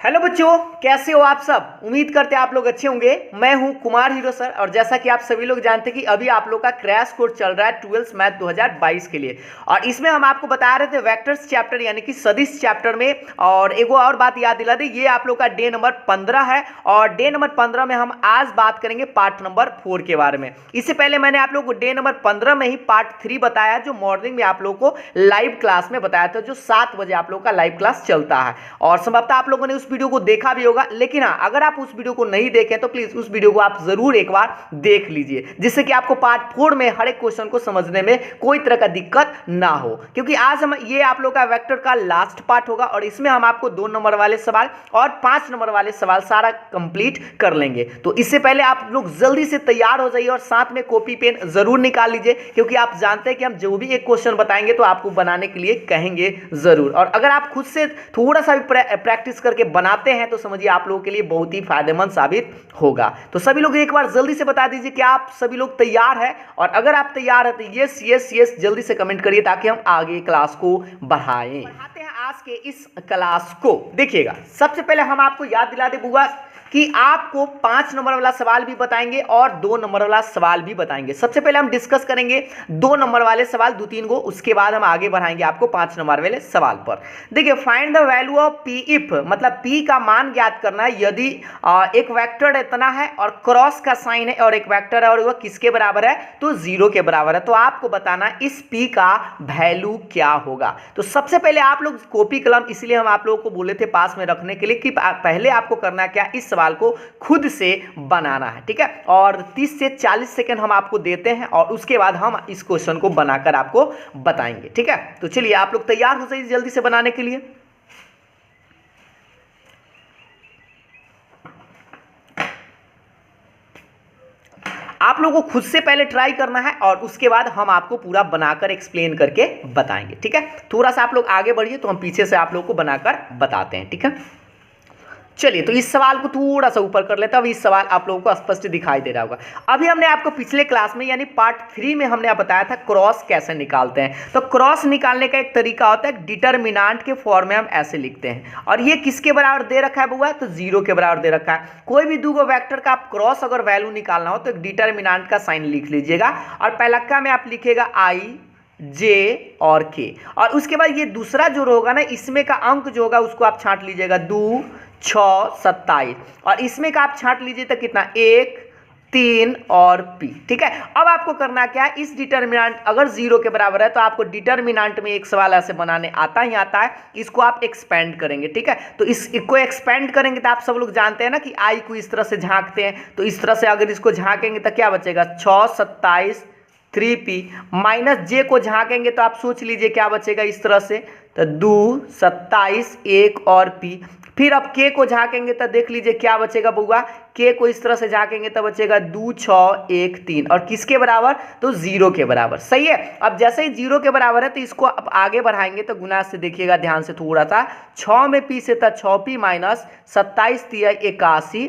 Hello बच्चों, कैसे हो आप सब। उम्मीद करते हैं आप लोग अच्छे होंगे। मैं हूं कुमार हीरो सर और जैसा कि आप सभी लोग जानते हैं कि अभी आप लोग का क्रैश कोर्स चल रहा है 12th मैथ 2022 के लिए। और इसमें हम आपको बता रहे थे वेक्टर्स चैप्टर यानी कि सदिश चैप्टर में। और एक और बात याद दिला दे, ये आप लोग का डे नंबर 15 है और डे नंबर 15 में हम आज बात करेंगे पार्ट नंबर 4 के बारे में। इससे पहले मैंने आप लोग को डे नंबर 15 में ही पार्ट 3 बताया, जो मॉर्निंग में आप लोग को लाइव क्लास में बताया था, जो 7 बजे आप लोग का लाइव क्लास चलता है। और संभवतः आप लोगों ने उस वीडियो को देखा भी होगा, लेकिन हाँ, अगर आप उस वीडियो को नहीं देखें तो प्लीज उस वीडियो को आप जरूर एक बार देख लीजिए, जिससे कि आपको पार्ट 4 में हर एक क्वेश्चन को समझने में कोई तरह का दिक्कत ना हो। क्योंकि आज हम ये आप लोग का वेक्टर का लास्ट पार्ट होगा और इसमें हम आपको 2 नंबर वाले सवाल और 5 नंबर वाले सवाल सारा कंप्लीट कर लेंगे। तो इससे पहले आप लोग जल्दी से तैयार हो जाइए और साथ में कॉपी पेन जरूर निकाल लीजिए, क्योंकि आप जानते हैं कि हम जो भी एक क्वेश्चन बताएंगे तो आपको बनाने के लिए कहेंगे जरूर। और अगर आप खुद से थोड़ा सा भी प्रैक्टिस करके बनाते हैं तो समझिए आप लोगों के लिए बहुत ही फायदेमंद साबित होगा। तो सभी लोग एक बार जल्दी से बता दीजिए कि आप सभी लोग तैयार हैं, और अगर आप तैयार हैं तो यस यस यस जल्दी से कमेंट करिए ताकि हम आगे क्लास को बढ़ाते हैं आज के इस क्लास को। देखिएगा, सबसे पहले हम आपको याद दिला दे बुआ कि आपको 5 नंबर वाला सवाल भी बताएंगे और 2 नंबर वाला सवाल भी बताएंगे। सबसे पहले हम डिस्कस करेंगे 2 नंबर वाले सवाल 2-3 को, उसके बाद हम आगे बढ़ाएंगे आपको 5 नंबर वाले सवाल पर। देखिए, find the value of P if, मतलब पी का मान ज्ञात करना है यदि एक वेक्टर इतना है और क्रॉस का साइन है और एक वेक्टर है और वह किसके बराबर है, तो 0 के बराबर है। तो आपको बताना इस पी का वैल्यू क्या होगा। तो सबसे पहले आप लोग कॉपी कलम, इसलिए हम आप लोगों को बोले थे पास में रखने के लिए कि पहले आपको करना क्या, इस सवाल को खुद से बनाना है, ठीक है। और 30 से 40 सेकंड हम आपको देते हैं और उसके बाद हम इस क्वेश्चन को बनाकर आपको बताएंगे, ठीक है। तो चलिए आप लोग तैयार हो जाइए जल्दी से बनाने के लिए। आप लोगों को खुद से पहले ट्राई करना है और उसके बाद हम आपको पूरा बनाकर एक्सप्लेन करके बताएंगे, ठीक है। थोड़ा सा आप लोग आगे बढ़िए तो हम पीछे से आप लोगों को बनाकर बताते हैं, ठीक है। चलिए, तो इस सवाल को थोड़ा सा ऊपर कर लेता हूं। इस सवाल आप लोगों को स्पष्ट दिखाई दे रहा होगा। अभी हमने आपको पिछले क्लास में यानी पार्ट 3 में हमने बताया था क्रॉस कैसे निकालते हैं। तो क्रॉस निकालने का एक तरीका होता है, डिटरमिनेंट के फॉर्म में हम ऐसे लिखते हैं। और ये किसके बराबर दे रखा है बुआ, तो 0 के बराबर दे रखा है। कोई भी दो वेक्टर का आप क्रॉस अगर वैल्यू निकालना हो तो एक डिटरमिनेंट का साइन लिख लीजिएगा और पहलक्का में आप लिखिएगा आई, जे और के। और उसके बाद ये दूसरा जो होगा ना, इसमें का अंक जो होगा उसको आप छांट लीजिएगा 2, 6, 27। और इसमें का आप छांट लीजिए तो कितना, 1, 3 और पी, ठीक है। अब आपको करना क्या है, इस डिटरमिनेंट अगर 0 के बराबर है तो आपको डिटरमिनेंट में एक सवाल ऐसे बनाने आता ही आता है, इसको आप एक्सपेंड करेंगे, ठीक है। तो इसको एक्सपेंड करेंगे तो आप सब लोग जानते हैं ना कि आई को इस तरह से झांकते हैं। तो इस तरह से अगर इसको झांकेंगे तो क्या बचेगा, 6, 27, 3p माइनस जे को झांकेंगे तो आप सोच लीजिए क्या बचेगा इस तरह से, तो 2, 27, 1 और p। फिर अब k को झांकेंगे तो देख लीजिए क्या बचेगा बुआ, k को इस तरह से झांकेंगे तो बचेगा 2, 6, 1, 3 और किसके बराबर, तो 0 के बराबर। सही है। अब जैसे ही 0 के बराबर है तो इसको अब आगे बढ़ाएंगे तो गुना से देखिएगा ध्यान से थोड़ा सा, 6 में p से था 6p माइनस 27 दिया 81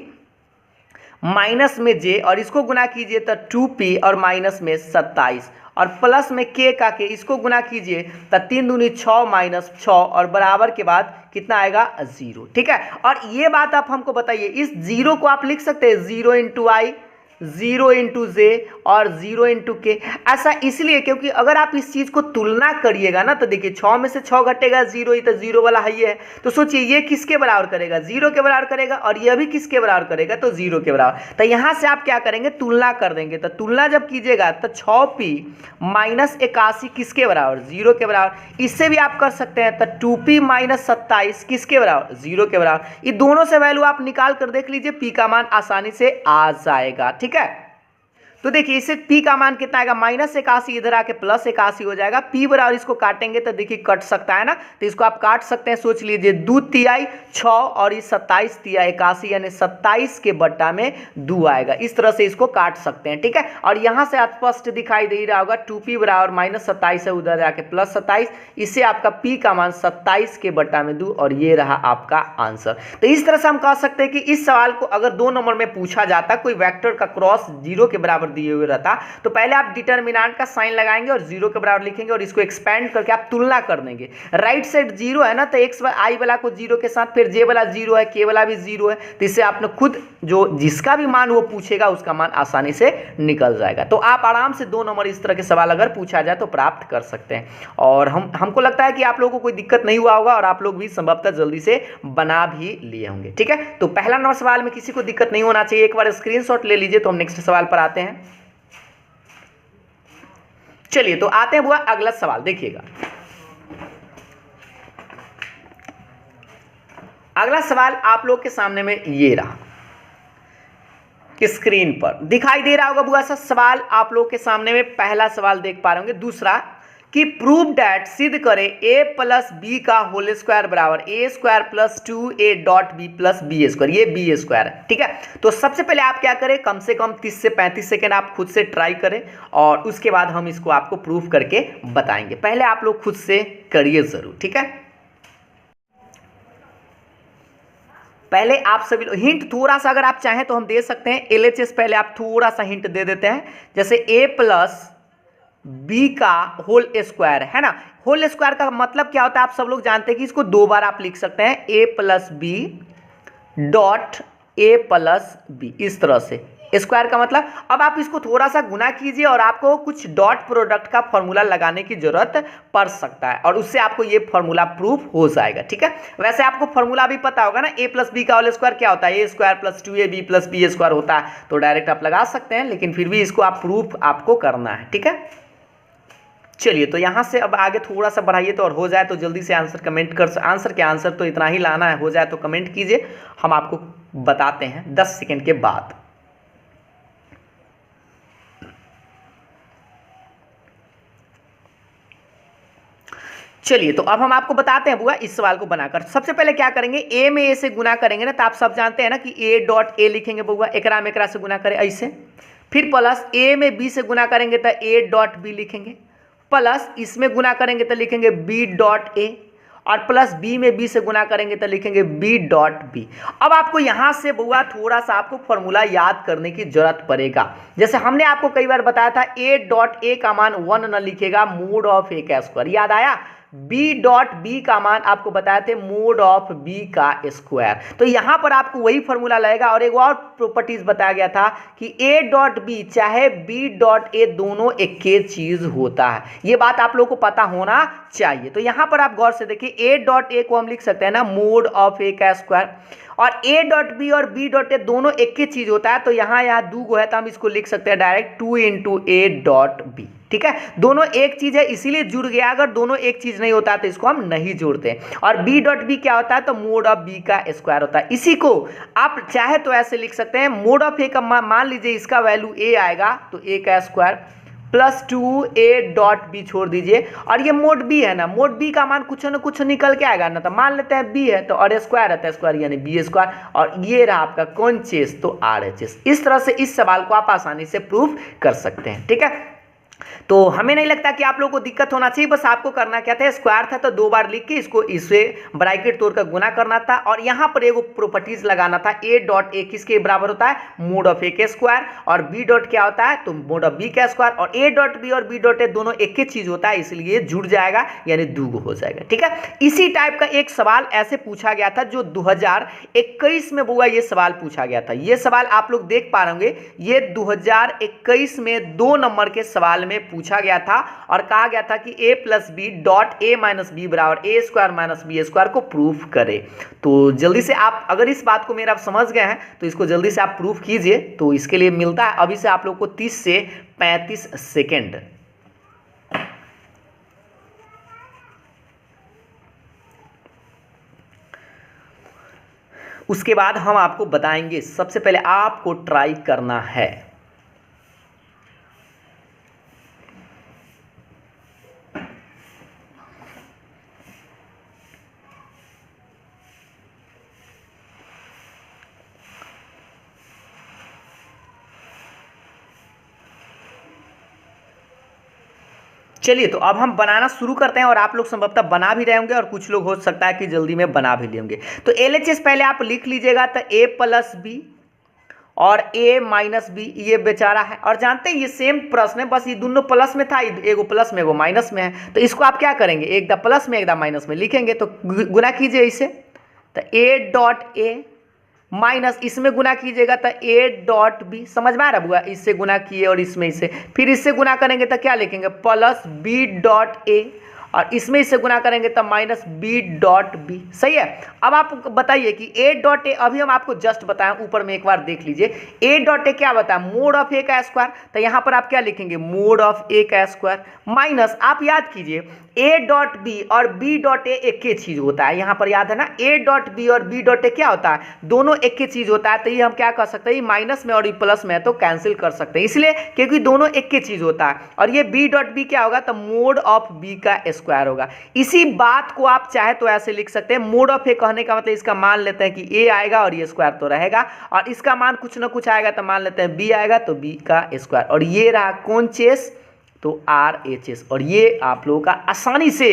माइनस में j और इसको गुना कीजिए तो 2p और माइनस में 27 और प्लस में k का के, इसको गुना कीजिए तो 3 दूनी 6 माइनस 6 और बराबर के बाद कितना आएगा, 0, ठीक है। और ये बात आप हमको बताइए, इस 0 को आप लिख सकते हैं 0 इंटू आई, 0 इंटू जे और 0 इंटू के। ऐसा इसलिए क्योंकि अगर आप इस चीज को तुलना करिएगा ना तो देखिए 6 में से 6 घटेगा 0 ही, तो 0 वाला है ये है। तो सोचिए ये किसके बराबर करेगा, 0 के बराबर करेगा और ये भी किसके बराबर करेगा, तो 0 के बराबर। तो यहां से आप क्या करेंगे, तुलना कर देंगे। तो तुलना जब कीजिएगा तो 6p माइनस 81 किसके बराबर, 0 के बराबर। इससे भी आप कर सकते हैं तो 2p माइनस 27 किसके बराबर, 0 के बराबर। ये दोनों से वैल्यू आप निकाल कर देख लीजिए, p का मान आसानी से आ जाएगा, ठीक है। तो देखिए इससे p का मान कितना आएगा, माइनस 81 इधर आके प्लस 81 हो जाएगा। p बराबर इसको काटेंगे तो देखिए कट सकता है ना, तो इसको आप काट सकते हैं। सोच लीजिए 2 तिहाई 6 और ये 27 तिहाई 81 यानी 27 के बट्टा में 2 आएगा। इस तरह से इसको काट सकते हैं, ठीक है। और यहाँ से स्पष्ट दिखाई दे रहा होगा 2p बराबर माइनस 27 है, उधर जाके प्लस 27, इससे आपका p का मान 27 के बट्टा में 2 और ये रहा आपका आंसर। तो इस तरह से हम कह सकते हैं कि इस सवाल को अगर 2 नंबर में पूछा जाता, कोई वेक्टर का क्रॉस 0 के बराबर बराबर दिए हुए रहता तो पहले आप डिटर्मिनेंट का साइन लगाएंगे और 0 के बराबर लिखेंगे और इसको एक्सपेंड करके आप तुलना कर देंगे। राइट साइड 0 है ना, तो एक्स आई वाला को 0 के साथ, फिर जे वाला 0 है, के वाला भी 0 है, तो इससे आपने खुद जो जिसका भी मान वो पूछेगा उसका मान आसानी से निकल जाएगा। तो आप आराम से 2 नंबर इस तरह के सवाल अगर पूछा जाए तो प्राप्त कर सकते हैं। और हमको लगता है कि आप लोगों को कोई दिक्कत नहीं हुआ होगा और आप लोग भी संभवतः जल्दी से बना भी लिए होंगे। ठीक है, तो पहला नंबर सवाल में किसी को दिक्कत नहीं होना चाहिए, एक बार स्क्रीनशॉट ले लीजिए। तो हम नेक्स्ट सवाल पर आते हैं। चलिए तो आते हैं बुआ अगला सवाल, देखिएगा अगला सवाल आप लोग के सामने में ये रहा, स्क्रीन पर दिखाई दे रहा होगा बुआ सा सवाल आप लोग के सामने में। पहला सवाल देख पा रहे होंगे। दूसरा कि प्रूव डैट, सिद्ध करें a प्लस बी का होल स्क्वायर बराबर a square plus 2a dot B plus B square, ये बी स्क्वायर है। ठीक है, तो सबसे पहले आप क्या करें, कम से कम 30 से 35 सेकेंड आप खुद से ट्राई करें और उसके बाद हम इसको आपको प्रूफ करके बताएंगे। पहले आप लोग खुद से करिए जरूर। ठीक है, पहले आप सभी हिंट थोड़ा सा अगर आप चाहें तो हम दे सकते हैं। LHS पहले आप थोड़ा सा हिंट दे देते हैं, जैसे a प्लस बी का होल स्क्वायर है ना। होल स्क्वायर का मतलब क्या होता है आप सब लोग जानते हैं कि इसको 2 बार आप लिख सकते हैं, a plus B dot a plus B, इस तरह से स्क्वायर का मतलब। अब आप इसको थोड़ा सा गुना कीजिए और आपको कुछ डॉट प्रोडक्ट का फॉर्मूला लगाने की जरूरत पड़ सकता है और उससे आपको ये फॉर्मूला प्रूफ हो जाएगा। ठीक है, वैसे आपको फॉर्मूला भी पता होगा ना, a प्लस बी का होल स्क्वायर क्या होता है, a square plus 2ab plus B square होता है, तो डायरेक्ट आप लगा सकते हैं, लेकिन फिर भी इसको आप प्रूफ आपको करना है। ठीक है, चलिए तो यहाँ से अब आगे थोड़ा सा बढ़ाइए तो और हो जाए तो जल्दी से आंसर कमेंट कर, आंसर तो इतना ही लाना है, हो जाए तो कमेंट कीजिए, हम आपको बताते हैं 10 सेकेंड के बाद। चलिए तो अब हम आपको बताते हैं बुआ इस सवाल को बनाकर। सबसे पहले क्या करेंगे, a में a से गुना करेंगे ना, तो आप सब जानते हैं ना कि a डॉट a लिखेंगे बुआ, एकरा में एकरा से गुना करें ऐसे, फिर प्लस a में b से गुना करेंगे तो a डॉट b लिखेंगे, प्लस इसमें गुना करेंगे तो लिखेंगे b डॉट a, और प्लस b में b से गुना करेंगे तो लिखेंगे b डॉट b। अब आपको यहाँ से बुआ थोड़ा सा आपको फॉर्मूला याद करने की जरूरत पड़ेगा। जैसे हमने आपको कई बार बताया था a डॉट a का मान 1 न लिखेगा, मोड ऑफ a का स्क्वायर, याद आया। b डॉट b का मान आपको बताए थे मोड ऑफ b का स्क्वायर, तो यहाँ पर आपको वही फॉर्मूला लगेगा। और एक और प्रॉपर्टीज बताया गया था कि a डॉट b चाहे b डॉट a दोनों एक ही चीज होता है, ये बात आप लोगों को पता होना चाहिए। तो यहाँ पर आप गौर से देखिए a डॉट a को हम लिख सकते हैं ना मोड ऑफ a का स्क्वायर, और a डॉट b और b डॉट a दोनों एक ही चीज होता है, तो यहाँ 2 गो है तो हम इसको लिख सकते हैं direct 2 into a dot b। ठीक है, दोनों एक चीज है इसीलिए जुड़ गया, अगर दोनों एक चीज नहीं होता तो इसको हम नहीं जोड़ते। और b डॉट b क्या होता है, तो मोड ऑफ b का स्क्वायर होता है। इसी को आप चाहे तो ऐसे लिख सकते हैं, मोड ऑफ a का मान लीजिए इसका वैल्यू a आएगा तो a का square plus 2a dot b छोड़ दीजिए, और ये मोड b है ना, मोड b का मान कुछ न कुछ निकल के आएगा ना, तो मान लेते हैं b है तो और स्क्वायर रहता है, स्क्वायर यानी b स्क्वायर, और ये रहा आपका कौन चीज, तो RHS। इस तरह से इस सवाल को आप आसानी से प्रूफ कर सकते हैं। ठीक है, तो हमें नहीं लगता कि आप लोगों को दिक्कत होना चाहिए, बस आपको करना क्या था, स्क्वायर था तो 2 बार लिख के इसको इससे ब्रैकेट तोड़कर गुना करना था, और यहाँ पर एगो प्रॉपर्टीज लगाना था, a डॉट a किसके बराबर होता है, मोड ऑफ a के स्क्वायर, और b डॉट क्या होता है, तो मोड ऑफ b का स्क्वायर, और a डॉट b और b डॉट a दोनों एक ही चीज होता है, इसलिए जुड़ जाएगा यानी 2 हो जाएगा। ठीक है, इसी टाइप का एक सवाल ऐसे पूछा गया था जो 2021 में बुआ ये सवाल पूछा गया था। ये सवाल आप लोग देख पा रहे होंगे, ये 2021 में 2 नंबर के सवाल में पूछा गया था, और कहा गया था कि a plus B dot a minus B बराबर a square minus B square को प्रूफ करे। तो जल्दी से आप अगर इस बात को मेरा आप समझ गए हैं तो इसको जल्दी से आप प्रूफ कीजिए। तो इसके लिए मिलता है अभी से आप लोग को 30 से 35 सेकेंड। उसके बाद हम आपको बताएंगे, सबसे पहले आपको ट्राई करना है। चलिए तो अब हम बनाना शुरू करते हैं, और आप लोग संभवतः बना भी रहे होंगे और कुछ लोग हो सकता है कि जल्दी में बना भी लेंगे। तो LHS पहले आप लिख लीजिएगा, तो a प्लस बी और a माइनस बी ये बेचारा है। और जानते हैं ये सेम प्रश्न है, बस ये दोनों प्लस में था, एगो प्लस में एगो माइनस में है। तो इसको आप क्या करेंगे, एक दा प्लस में एक दा माइनस में लिखेंगे। तो गुना कीजिए इसे, तो a डॉट ए माइनस इसमें गुना कीजिएगा तो a डॉट बी। समझ में आ रहा बुआ, इससे गुना किए और इसमें इसे, फिर इससे गुना करेंगे तो क्या लिखेंगे, प्लस b डॉट ए, और इसमें इससे गुना करेंगे तब माइनस बी डॉट बी। सही है। अब आप बताइए कि ए डॉट ए, अभी हम आपको जस्ट बताएं, ऊपर में एक बार देख लीजिए, ए डॉट ए क्या बताया, मोड ऑफ ए का स्क्वायर। तो यहाँ पर आप क्या लिखेंगे, मोड ऑफ ए का स्क्वायर, माइनस आप याद कीजिए ए डॉट बी और बी डॉट ए एक ही चीज होता है। यहाँ पर याद है ना, ए डॉट बी और बी डॉट ए क्या होता है, दोनों एक ही चीज होता है। तो ये हम क्या कर सकते हैं, माइनस में और प्लस में है तो कैंसिल कर सकते हैं, इसलिए क्योंकि दोनों एक ही चीज होता है। और ये बी डॉट बी क्या होगा, तो मोड ऑफ बी का स्क्वायर होगा। इसी बात को आप चाहे तो ऐसे लिख सकते हैं, मोड ऑफ ए कहने का मतलब इसका मान लेते हैं कि ए आएगा और ये स्क्वायर तो रहेगा, और इसका मान कुछ ना कुछ आएगा तो मान लेते हैं बी आएगा तो बी का स्क्वायर। और ये रहा कौन चेस, तो RHS। और ये आप लोगों का आसानी से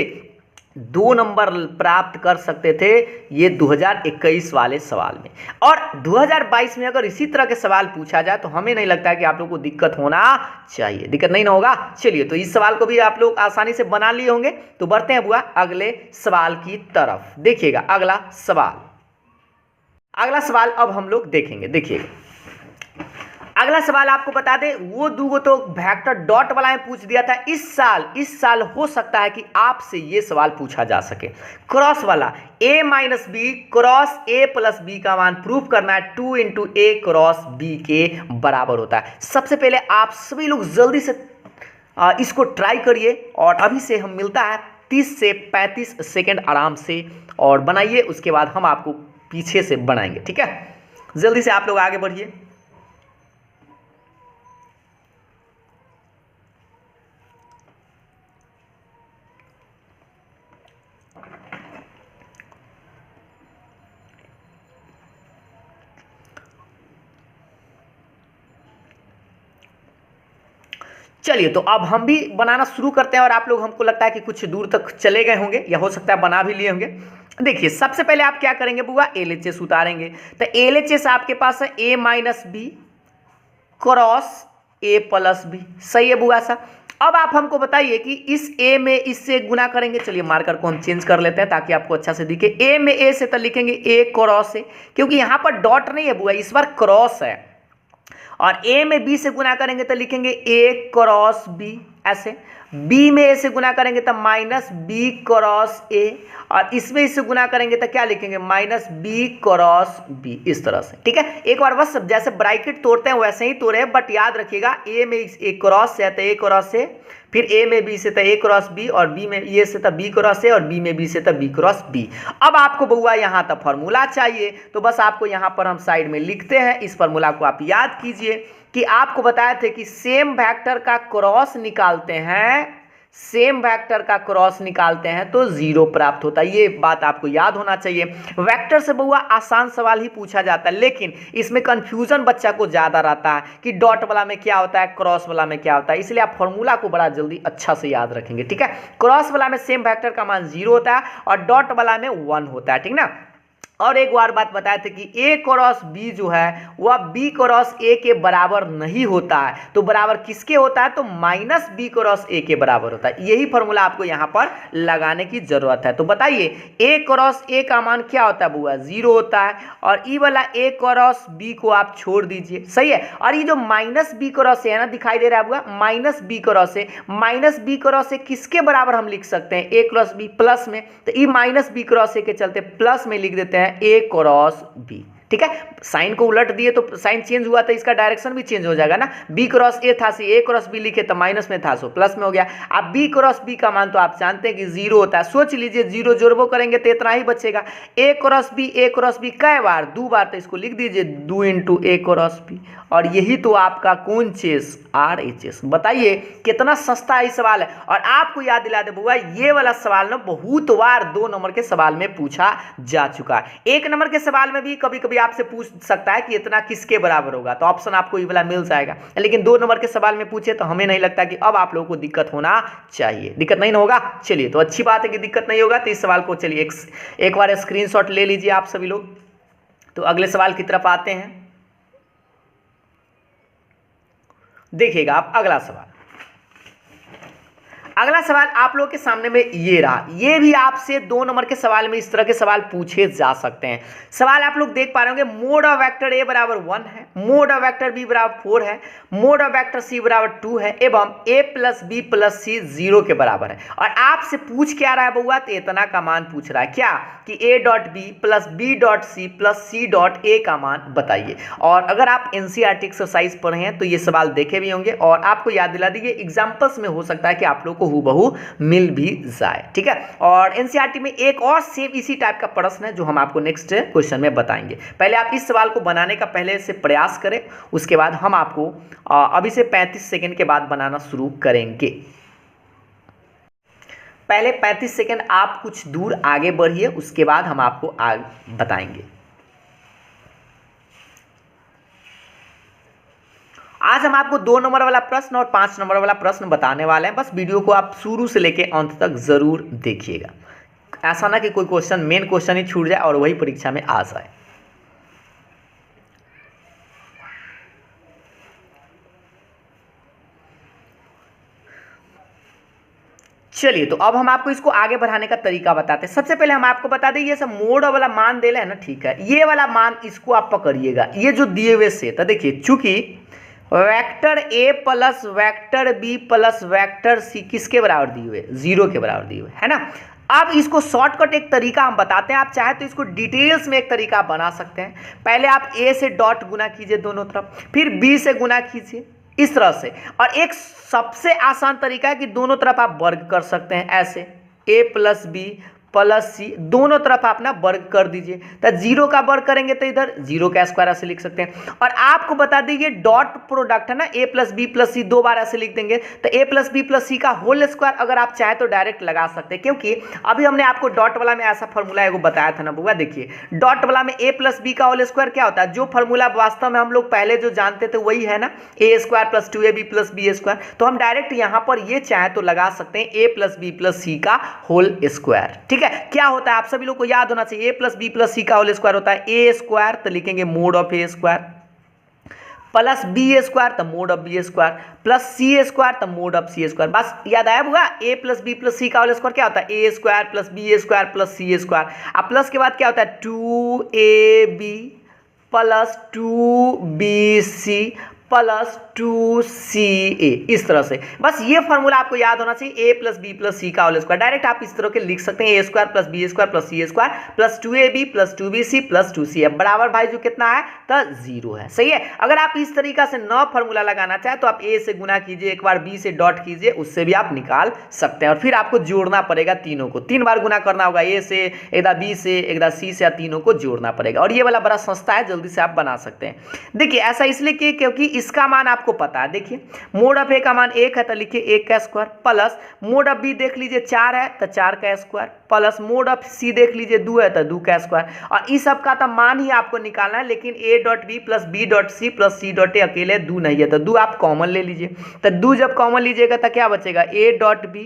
2 नंबर प्राप्त कर सकते थे ये 2021 वाले सवाल में। और 2022 में अगर इसी तरह के सवाल पूछा जाए तो हमें नहीं लगता है कि आप लोगों को दिक्कत होना चाहिए, दिक्कत नहीं ना होगा। चलिए, तो इस सवाल को भी आप लोग आसानी से बना लिए होंगे। तो बढ़ते हैं बुआ अगले सवाल की तरफ। देखिएगा अगला सवाल अब हम लोग देखेंगे। देखिएगा अगला सवाल आपको बता दें, वो दूगो तो वेक्टर डॉट वाला में पूछ दिया था। इस साल हो सकता है कि आपसे ये सवाल पूछा जा सके। क्रॉस वाला a minus B cross a plus B का मान प्रूफ करना है, 2 इंटू ए क्रॉस बी के बराबर होता है। सबसे पहले आप सभी लोग जल्दी से इसको ट्राई करिए, और अभी से हम मिलता है 30 से 35 सेकेंड आराम से और बनाइए, उसके बाद हम आपको पीछे से बनाएंगे। ठीक है, जल्दी से आप लोग आगे बढ़िए। चलिए, तो अब हम भी बनाना शुरू करते हैं, और आप लोग हमको लगता है कि कुछ दूर तक चले गए होंगे, या हो सकता है बना भी लिए होंगे। देखिए सबसे पहले आप क्या करेंगे बुआ, LHS उतारेंगे। तो LHS आपके पास है a minus B cross a plus B. सही है बुआ सा। अब आप हमको बताइए कि इस a में इससे गुना करेंगे। चलिए मार्कर को हम चेंज कर लेते हैं ताकि आपको अच्छा से दिखे। a में a से तो लिखेंगे a क्रॉस a, क्योंकि यहाँ पर डॉट नहीं है बुआ, इस बार क्रॉस है। और a में b से गुना करेंगे तो लिखेंगे a क्रॉस b ऐसे। b में a से गुना करेंगे तो माइनस b क्रॉस a, और इसमें इससे गुना करेंगे तो क्या लिखेंगे, माइनस b क्रॉस b। इस तरह से। ठीक है, एक बार बस जैसे ब्रैकेट तोड़ते हैं वैसे ही तोड़े, बट याद रखिएगा a में a क्रॉस से है तो a क्रॉस से, फिर a में b से तो a क्रॉस b, और b में a से तो b क्रॉस a, और b में b से तो b क्रॉस b। अब आपको बउआ यहाँ तक फॉर्मूला चाहिए, तो बस आपको यहाँ पर हम साइड में लिखते हैं। इस फॉर्मूला को आप याद कीजिए कि आपको बताए थे कि सेम वेक्टर का क्रॉस निकालते हैं, सेम वेक्टर का क्रॉस निकालते हैं तो 0 प्राप्त होता है। ये बात आपको याद होना चाहिए। वेक्टर से बउआ आसान सवाल ही पूछा जाता है, लेकिन इसमें कंफ्यूजन बच्चा को ज़्यादा रहता है कि डॉट वाला में क्या होता है, क्रॉस वाला में क्या होता है, इसलिए आप फॉर्मूला को बड़ा जल्दी अच्छा से याद रखेंगे। ठीक है, क्रॉस वाला में सेम वेक्टर का मान 0 होता है और डॉट वाला में 1 होता है। ठीक ना। और एक बार बात बताए थे कि a क्रॉस b जो है वह b क्रॉस a के बराबर नहीं होता है, तो बराबर किसके होता है, तो माइनस b क्रॉस a के बराबर होता है। यही फॉर्मूला आपको यहाँ पर लगाने की जरूरत है। तो बताइए a क्रॉस a का मान क्या होता है बुआ, 0 होता है, और ई वाला a क्रॉस b को आप छोड़ दीजिए। सही है। और ये जो माइनस b क्रॉस a है ना, दिखाई दे रहा है बुआ, minus b cross a, minus b cross a किसके बराबर हम लिख सकते हैं, a क्रॉस b प्लस में, तो E minus b cross a के चलते प्लस में लिख देते हैं a क्रॉस b। ठीक है, साइन को उलट दिए तो साइन चेंज हुआ तो इसका डायरेक्शन भी चेंज हो जाएगा ना। b क्रॉस a था, सी a क्रॉस b लिखे तो माइनस में था, सो प्लस में हो गया। अब b क्रॉस b का मान तो आप जानते हैं कि 0 होता है। सोच लीजिए 0 जोड़बो करेंगे तो इतना ही बचेगा। a क्रॉस b कै बार, 2 बार, तो इसको लिख दीजिए 2 इंटू a क्रॉस b, और यही तो आपका कौन चीज, RHS। बताइए कितना सस्ता ही सवाल है। और आपको याद दिला दे बुआ, ये वाला सवाल ना बहुत बार 2 नंबर के सवाल में पूछा जा चुका है। 1 नंबर के सवाल में भी कभी कभी आपसे पूछ सकता है कि इतना किसके बराबर होगा, तो ऑप्शन आपको ये वाला मिल जाएगा। लेकिन 2 नंबर के सवाल में पूछे तो हमें नहीं लगता कि अब आप लोगों को दिक्कत होना चाहिए। दिक्कत नहीं होगा। चलिए, तो अच्छी बात है कि दिक्कत नहीं होगा। तो इस सवाल को चलिए एक बार स्क्रीनशॉट ले लीजिए आप सभी लोग। तो अगले सवाल की तरफ आते हैं। देखिएगा आप अगला सवाल। अगला सवाल आप लोग के सामने में ये रहा। ये भी आपसे 2 नंबर के सवाल में इस तरह के सवाल पूछे जा सकते हैं। सवाल आप लोग देख पा रहे होंगे, मोड ऑफ वेक्टर ए बराबर 1 है, मोड ऑफ वेक्टर बी बराबर 4 है, मोड ऑफ वेक्टर सी बराबर 2 है एवं ए प्लस बी प्लस सी 0 के बराबर है। और आपसे पूछ क्या रहा है बउआ, तो इतना का मान पूछ रहा है क्या कि A dot B plus B dot C plus C dot A का मान बताइए। और अगर आप एनसीईआरटी एक्सरसाइज पढ़े हैं तो ये सवाल देखे भी होंगे और आपको याद दिला दीजिए, एग्जाम्पल्स में हो सकता है कि आप लोग को हूबहू मिल भी जाए, ठीक है। और एनसीईआरटी में एक और सेम इसी टाइप का प्रश्न है जो हम आपको नेक्स्ट क्वेश्चन में बताएंगे। पहले आप इस सवाल को बनाने का पहले से प्रयास करें, उसके बाद हम आपको अभी से 35 सेकंड के बाद बनाना शुरू करेंगे। पहले 35 सेकंड आप कुछ दूर आगे बढ़िए, उसके बाद हम आपको आगे बताएंगे। आज हम आपको 2 नंबर वाला प्रश्न और 5 नंबर वाला प्रश्न बताने वाले हैं। बस वीडियो को आप शुरू से लेके अंत तक जरूर देखिएगा। ऐसा ना कि कोई क्वेश्चन मेन क्वेश्चन ही छूट जाए और वही परीक्षा में आ जाए। चलिए, तो अब हम आपको इसको आगे बढ़ाने का तरीका बताते हैं। सबसे पहले हम आपको बता दें, ये सब मोड वाला मान दे रहे हैं ना, ठीक है, ये वाला मान इसको आप पकड़िएगा, ये जो दिए हुए से। तो देखिए, चूंकि vector A plus vector B plus vector C किसके बराबर दिए हुए, 0 के बराबर दिए हुए, है ना। अब इसको शॉर्टकट एक तरीका हम बताते हैं, आप चाहे तो इसको डिटेल्स में एक तरीका बना सकते हैं। पहले आप ए से डॉट गुना कीजिए दोनों तरफ, फिर बी से गुना कीजिए इस तरह से। और एक सबसे आसान तरीका है कि दोनों तरफ आप वर्ग कर सकते हैं, ऐसे ए प्लस बी प्लस सी दोनों तरफ आप ना वर्ग कर दीजिए। तो 0 का वर्ग करेंगे तो इधर 0 का स्क्वायर ऐसे लिख सकते हैं। और आपको बता दीजिए डॉट प्रोडक्ट है ना, ए प्लस बी प्लस सी 2 बार ऐसे लिख देंगे। तो ए प्लस बी प्लस सी का होल स्क्वायर अगर आप चाहे तो डायरेक्ट लगा सकते हैं, क्योंकि अभी हमने आपको डॉट वाला में ऐसा फॉर्मूला एगो बताया था ना बुआ। देखिए, डॉट वाला में ए प्लस बी का होल स्क्वायर क्या होता है, जो फॉर्मूला वास्तव में हम लोग पहले जो जानते थे वही है ना, A square plus 2ab plus B square. तो हम डायरेक्ट यहां पर ये चाहे तो लगा सकते हैं ए प्लस बी प्लस सी का होल स्क्वायर, ठीक है। क्या होता है आप सभी लोग को याद होना चाहिए, A plus B plus C का होल स्क्वायर होता है ए स्क्वायर, तो लिखेंगे mod of A square, plus B square तो mod of B square, plus C square तो मोड ऑफ सी स्क्वायर। बस याद आया होगा, A plus B plus C का होल स्क्वायर क्या होता है, A square plus B square plus C square. अब प्लस के बाद क्या होता है, 2ab plus 2bc plus 2ca, इस तरह से। बस ये फॉर्मूला आपको याद होना चाहिए, A plus B plus C का होल स्क्वायर। डायरेक्ट आप इस तरह के लिख सकते हैं, A square plus B square plus C square plus 2ab plus 2bc plus 2ca बराबर भाई जो कितना है, तो 0 है, सही है। अगर आप इस तरीका से न फॉर्मूला लगाना चाहे तो आप ए से गुना कीजिए, एक बार बी से डॉट कीजिए, उससे भी आप निकाल सकते हैं। और फिर आपको जोड़ना पड़ेगा तीनों को, 3 बार गुना करना होगा, ए से एक बार बी से एक बार सी से, तीनों को जोड़ना पड़ेगा। और ये वाला बड़ा सस्ता है, जल्दी से आप बना सकते हैं। देखिए, ऐसा इसलिए कि क्योंकि इसका मान आपको पता है। देखिए, मोड ऑफ ए का मान 1 है तो लिखिए 1 का square, plus mod of B देख लीजिए 4 है तो 4 का square, plus mod of C देख लीजिए 2 है तो 2 का स्क्वायर। और इस सब का तो मान ही आपको निकालना है, लेकिन A dot B plus B dot C plus C dot A अकेले 2 नहीं है, तो 2 आप कॉमन ले लीजिए। तो 2 जब कॉमन लीजिएगा तो क्या बचेगा, A dot B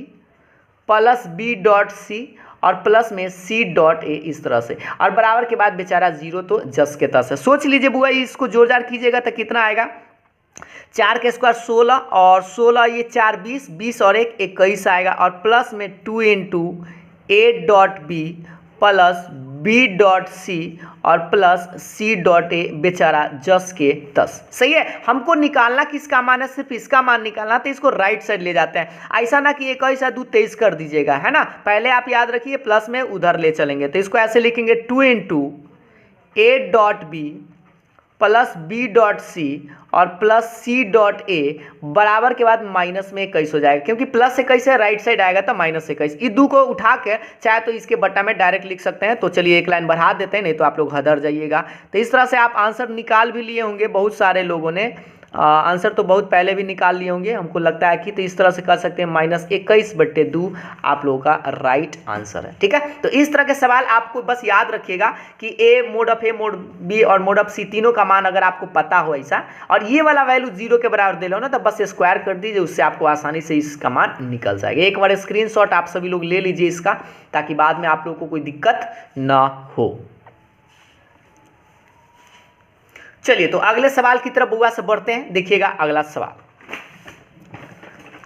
plus B dot C और प्लस में सी डॉट ए, इस तरह से। और बराबर के बाद बेचारा 0 तो जस के तस है। सोच लीजिए बुआ, इसको जोड़ जाड़ कीजिएगा तो कितना आएगा, 4 का स्क्वायर 16 और 16 ये 4 20, 20 और 1 21 आएगा। और प्लस में 2 into A dot B plus B dot C और प्लस सी डॉट ए, बेचारा जस के तस, सही है। हमको निकालना किसका मान है, सिर्फ इसका मान निकालना, तो इसको राइट साइड ले जाते हैं। ऐसा ना कि 21 2 23 कर दीजिएगा, है ना। पहले आप याद रखिए, प्लस में उधर ले चलेंगे, तो इसको ऐसे लिखेंगे 2 into A dot B plus B dot C और प्लस सी डॉट ए बराबर के बाद माइनस में 21 हो जाएगा, क्योंकि प्लस 21 है, राइट साइड आएगा तो माइनस 21। इस 2 को उठा के चाहे तो इसके बट्टा में डायरेक्ट लिख सकते हैं। तो चलिए एक लाइन बढ़ा देते हैं, नहीं तो आप लोग हदर जाइएगा। तो इस तरह से आप आंसर निकाल भी लिए होंगे, बहुत सारे लोगों ने आंसर तो बहुत पहले भी निकाल लिए होंगे, हमको लगता है कि। तो इस तरह से कर सकते हैं, -21/2 आप लोगों का राइट आंसर है, ठीक है। तो इस तरह के सवाल आपको बस याद रखिएगा कि A mod of A, mod B और मोड ऑफ सी तीनों का मान अगर आपको पता हो ऐसा, और ये वाला वैल्यू 0 के बराबर दे लो ना, तो बस स्क्वायर कर दीजिए, उससे आपको आसानी से इसका मान निकल जाएगा। एक बार स्क्रीनशॉट आप सभी लोग ले लीजिए इसका, ताकि बाद में आप लोगों को कोई दिक्कत ना हो। चलिए, तो अगले सवाल की तरफ बुआ से बढ़ते हैं। देखिएगा अगला सवाल,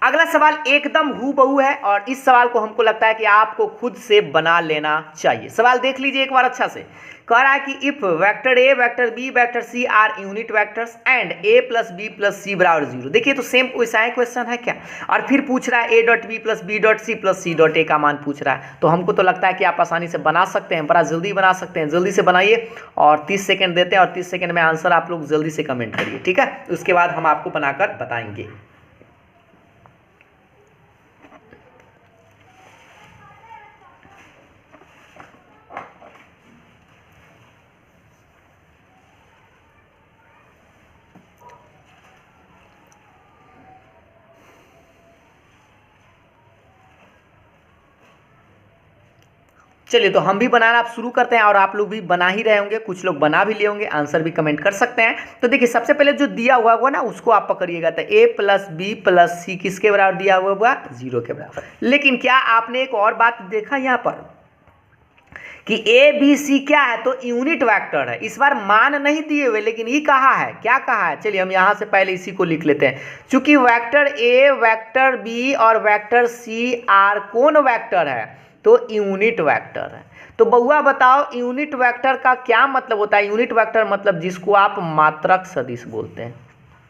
अगला सवाल एकदम हूबहू है और इस सवाल को हमको लगता है कि आपको खुद से बना लेना चाहिए। सवाल देख लीजिए एक बार अच्छा से। कह रहा है कि if vector A, vector B, vector C are unit vectors and A plus B plus C बराबर 0। देखिए तो सेम वैसा है क्वेश्चन है क्या, और फिर पूछ रहा है A dot B plus B dot C plus C dot A का मान पूछ रहा है। तो हमको तो लगता है कि आप आसानी से बना सकते हैं, बड़ा जल्दी बना सकते हैं। जल्दी से बनाइए और 30 सेकेंड देते हैं और 30 सेकेंड में आंसर आप लोग जल्दी से कमेंट करिए, ठीक है। उसके बाद हम आपको बनाकर बताएंगे। चलिए तो हम भी बनाना आप शुरू करते हैं और आप लोग भी बना ही रहे होंगे, कुछ लोग बना भी लिए होंगे, आंसर भी कमेंट कर सकते हैं। तो देखिए सबसे पहले जो दिया हुआ होगा ना उसको आप पकड़िएगा। तो ए प्लस बी प्लस सी किसके बराबर दिया हुआ होगा, 0 के बराबर। लेकिन क्या आपने एक और बात देखा यहाँ पर कि ए बी सी क्या है, तो यूनिट वेक्टर है। इस बार मान नहीं दिए हुए लेकिन ये कहा है, क्या कहा है, चलिए हम यहाँ से पहले इसी को लिख लेते हैं। चूंकि वेक्टर ए, वेक्टर बी और वेक्टर सी आर कौन वेक्टर है, तो यूनिट वेक्टर है। तो बउआ बताओ यूनिट वेक्टर का क्या मतलब होता है। यूनिट वेक्टर मतलब जिसको आप मात्रक सदिश बोलते हैं।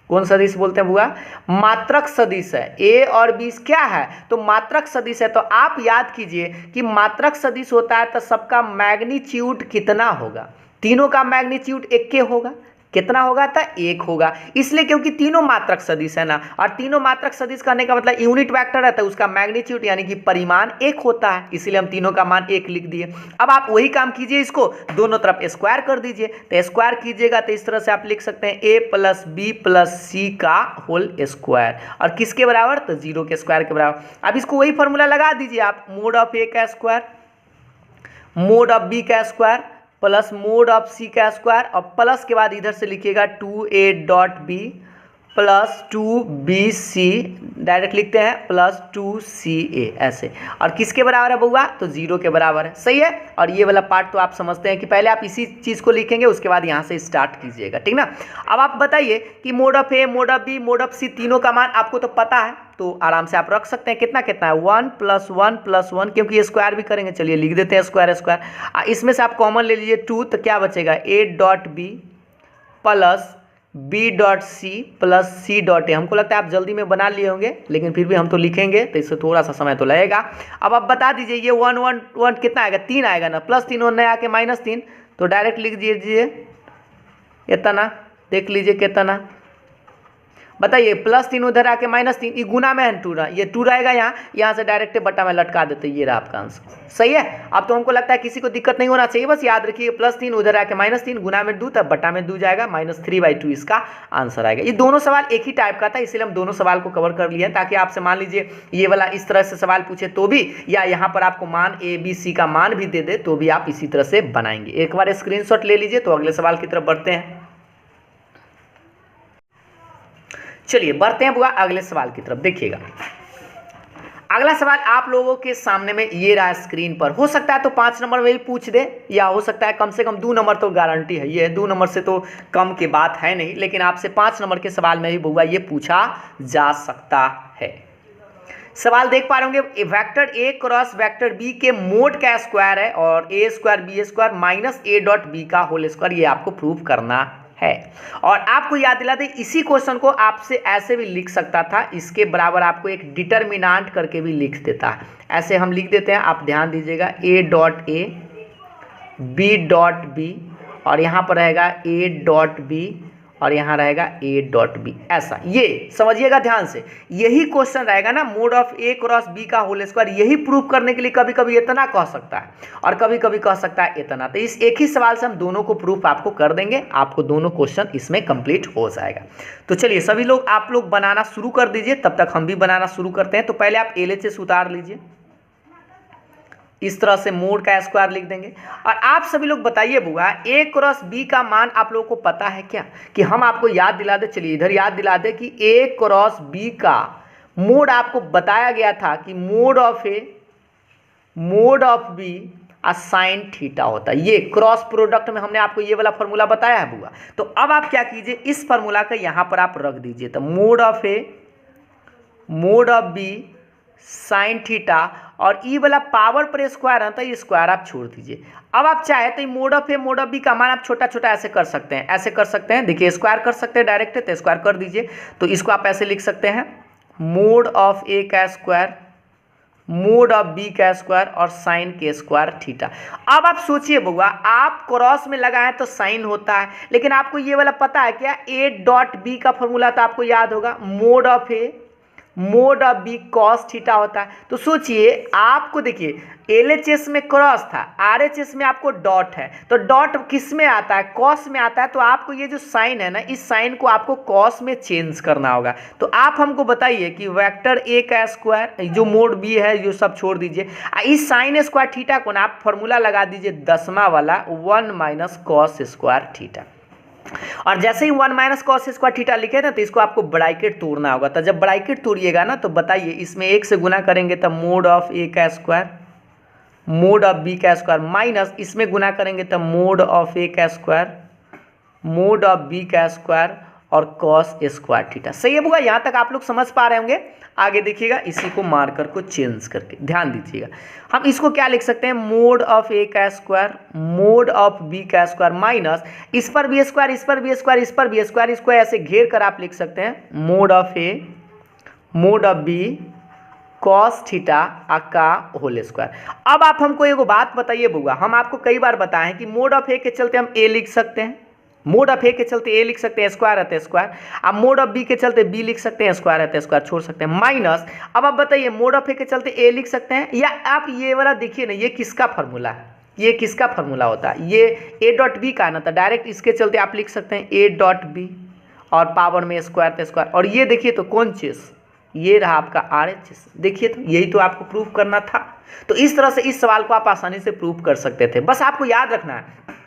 कौन सदिश बोलते हैं बुआ, मात्रक सदिश है। ए और बी क्या है, तो मात्रक सदिश है। तो आप याद कीजिए कि मात्रक सदिश होता है तो सबका मैग्नीट्यूड कितना होगा, तीनों का मैग्नीट्यूड एक के होगा। कितना होगा, था 1 होगा। इसलिए क्योंकि तीनों मात्रक सदिश है ना, और तीनों मात्रक सदिश कहने का मतलब यूनिट वेक्टर है तो उसका मैग्नीट्यूड यानी कि परिमाण 1 होता है, इसलिए हम तीनों का मान 1 लिख दिए। अब आप वही काम कीजिए, इसको दोनों तरफ स्क्वायर कर दीजिए। तो स्क्वायर कीजिएगा तो इस तरह से आप लिख सकते हैं ए प्लस बी प्लस सी का होल स्क्वायर, और किसके बराबर, तो 0 के स्क्वायर के बराबर। अब इसको वही फॉर्मूला लगा दीजिए आप, मोड ऑफ ए का स्क्वायर मोड ऑफ बी का स्क्वायर प्लस मोड ऑफ सी का स्क्वायर, और प्लस के बाद इधर से लिखिएगा 2a dot B plus 2bc, direct लिखते हैं प्लस 2ca ऐसे, और किसके बराबर है बउआ, तो 0 के बराबर है। सही है। और ये वाला पार्ट तो आप समझते हैं कि पहले आप इसी चीज़ को लिखेंगे उसके बाद यहाँ से स्टार्ट कीजिएगा, ठीक ना। अब आप बताइए कि mod of A, mod of B, mod of C तीनों का मान आपको तो पता है, तो आराम से आप रख सकते हैं। कितना कितना है, 1 प्लस 1 प्लस 1, क्योंकि ये स्क्वायर भी करेंगे। चलिए लिख देते हैं स्क्वायर स्क्वायर। इसमें से आप कॉमन ले लीजिए 2, तो क्या बचेगा, A dot B plus B dot C plus C dot A. हमको लगता है आप जल्दी में बना लिए होंगे लेकिन फिर भी हम तो लिखेंगे तो इससे थोड़ा सा समय तो लगेगा। अब आप बता दीजिए ये 1 1 1 कितना आएगा, 3 आएगा ना, प्लस 3 और नया आके -3, तो डायरेक्ट लिख दीजिए इतना। देख लीजिए कितना, बताइए प्लस 3 उधर आके -3, ये गुना में है 2 ना, ये 2 रहेगा यहाँ से डायरेक्ट बटा में लटका देते, ये रहा आपका आंसर। सही है। अब तो हमको लगता है किसी को दिक्कत नहीं होना चाहिए, बस याद रखिए प्लस 3 उधर आके -3 गुना में 2 तब बटा में 2 जाएगा, -3/2 इसका आंसर आएगा। ये दोनों सवाल एक ही टाइप का था इसलिए हम दोनों सवाल को कवर कर लिए ताकि आपसे मान लीजिए ये वाला इस तरह से सवाल पूछे तो भी, या यहाँ पर आपको मान ए बी सी का मान भी दे दे तो भी आप इसी तरह से बनाएंगे। एक बार स्क्रीनशॉट ले लीजिए तो अगले सवाल की तरफ बढ़ते हैं। चलिए बढ़ते हैं बुआ अगले सवाल की तरफ। देखिएगा अगला सवाल आप लोगों के सामने में ये रहा स्क्रीन पर। हो सकता है तो 5 नंबर में भी पूछ दे, या हो सकता है कम से कम 2 नंबर तो गारंटी है, ये 2 नंबर से तो कम की बात है नहीं, लेकिन आपसे 5 नंबर के सवाल में भी बुआ ये पूछा जा सकता है। सवाल देख पा रहे होंगे, vector A cross vector B के मोड का स्क्वायर है और A square B square minus A dot B का होल स्क्वायर, ये आपको प्रूव करना है। और आपको याद दिला दे इसी क्वेश्चन को आपसे ऐसे भी लिख सकता था, इसके बराबर आपको एक डिटरमिनेंट करके भी लिख देता है। ऐसे हम लिख देते हैं, आप ध्यान दीजिएगा, A dot A B dot B, और यहाँ पर रहेगा ए डॉट बी और यहाँ रहेगा ए डॉट बी, ऐसा। ये समझिएगा ध्यान से, यही क्वेश्चन रहेगा ना, mod of A cross B का होल स्क्वायर। यही प्रूव करने के लिए कभी कभी इतना कह सकता है और कभी कभी कह सकता है इतना। तो इस एक ही सवाल से हम दोनों को प्रूफ आपको कर देंगे, आपको दोनों क्वेश्चन इसमें कंप्लीट हो जाएगा। तो चलिए सभी लोग आप लोग बनाना शुरू कर दीजिए, तब तक हम भी बनाना शुरू करते हैं। तो पहले आप LHS उतार लीजिए, इस तरह से मोड का स्क्वायर लिख देंगे। और आप सभी लोग बताइए बुआ ए क्रॉस बी का मान आप लोगों को पता है क्या, कि हम आपको याद दिला दे। चलिए इधर याद दिला दे कि ए क्रॉस बी का मोड आपको बताया गया था कि mod of A mod of B sine theta होता है। ये क्रॉस प्रोडक्ट में हमने आपको ये वाला फॉर्मूला बताया है बुआ। तो अब आप क्या कीजिए, इस फॉर्मूला का यहाँ पर आप रख दीजिए। तो mod of A mod of B sine theta, और ई वाला पावर पर स्क्वायर है तो ये स्क्वायर आप छोड़ दीजिए। अब आप चाहे तो mod of A mod of B का मान आप छोटा छोटा ऐसे कर सकते हैं, ऐसे कर सकते हैं, देखिए स्क्वायर कर सकते हैं डायरेक्ट, तो स्क्वायर कर दीजिए। तो इसको आप ऐसे लिख सकते हैं मोड ऑफ ए का स्क्वायर मोड ऑफ बी का स्क्वायर और साइन के स्क्वायर थीटा। अब आप सोचिए बउआ, आप क्रॉस में लगाएं तो साइन होता है, लेकिन आपको ये वाला पता है क्या, ए डॉट बी का फॉर्मूला तो आपको याद होगा, mod of A mod of B cos theta होता है। तो सोचिए आपको, देखिए एलएचएस में क्रॉस था, आरएचएस में आपको डॉट है, तो डॉट किस में आता है, कॉस में आता है। तो आपको ये जो साइन है ना, इस साइन को आपको कॉस में चेंज करना होगा। तो आप हमको बताइए कि वेक्टर ए का स्क्वायर, जो मोड बी है जो सब छोड़ दीजिए, इस साइन स्क्वायर थीटा को ना आप फॉर्मूला लगा दीजिए 10वां वाला 1 माइनस कॉस स्क्वायर थीटा। और जैसे ही 1 माइनस कॉस स्क्वायर थीटा लिखे ना, तो इसको आपको ब्रैकेट तोड़ना होगा। तो जब ब्रैकेट तोड़िएगा ना, तो बताइए इसमें 1 से गुना करेंगे तो मोड ऑफ ए का स्क्वायर मोड ऑफ बी का स्क्वायर, माइनस इसमें गुना करेंगे तो मोड ऑफ ए का स्क्वायर मोड ऑफ बी का स्क्वायर और कॉस स्क्वायर थीटा। सही है बुआ, यहाँ तक आप लोग समझ पा रहे होंगे। आगे देखिएगा, इसी को मार्कर को चेंज करके ध्यान दीजिएगा, हम इसको क्या लिख सकते हैं, मोड ऑफ ए का स्क्वायर मोड ऑफ बी का स्क्वायर माइनस इस पर भी स्क्वायर, इस पर भी स्क्वायर, इस पर भी स्क्वायर, इसको ऐसे घेर कर आप लिख सकते हैं mod of A mod of B cos theta का होल स्क्वायर। अब आप हमको एगो बात बताइए बुआ, हम आपको कई बार बताएं कि मोड ऑफ ए के चलते हम ए लिख सकते हैं, मोड ऑफ ए के चलते ए लिख सकते हैं, स्क्वायर रहते हैं स्क्वायर। अब मोड ऑफ बी के चलते बी लिख सकते हैं, स्क्वायर रहते हैं स्क्वायर, छोड़ सकते हैं माइनस। अब आप बताइए मोड ऑफ ए के चलते ए लिख सकते हैं, या आप ये वाला देखिए ना, ये किसका फॉर्मूला है, ये किसका फॉर्मूला होता है, ये ए डॉट बी का ना, तो डायरेक्ट इसके चलते आप लिख सकते हैं ए डॉट बी और पावर में स्क्वायर तो स्क्वायर। और ये देखिए तो कौन चीज़, ये रहा आपका आर एच एस। देखिए तो यही तो आपको प्रूव करना था। तो इस तरह से इस सवाल को आप आसानी से प्रूव कर सकते थे। बस आपको याद रखना है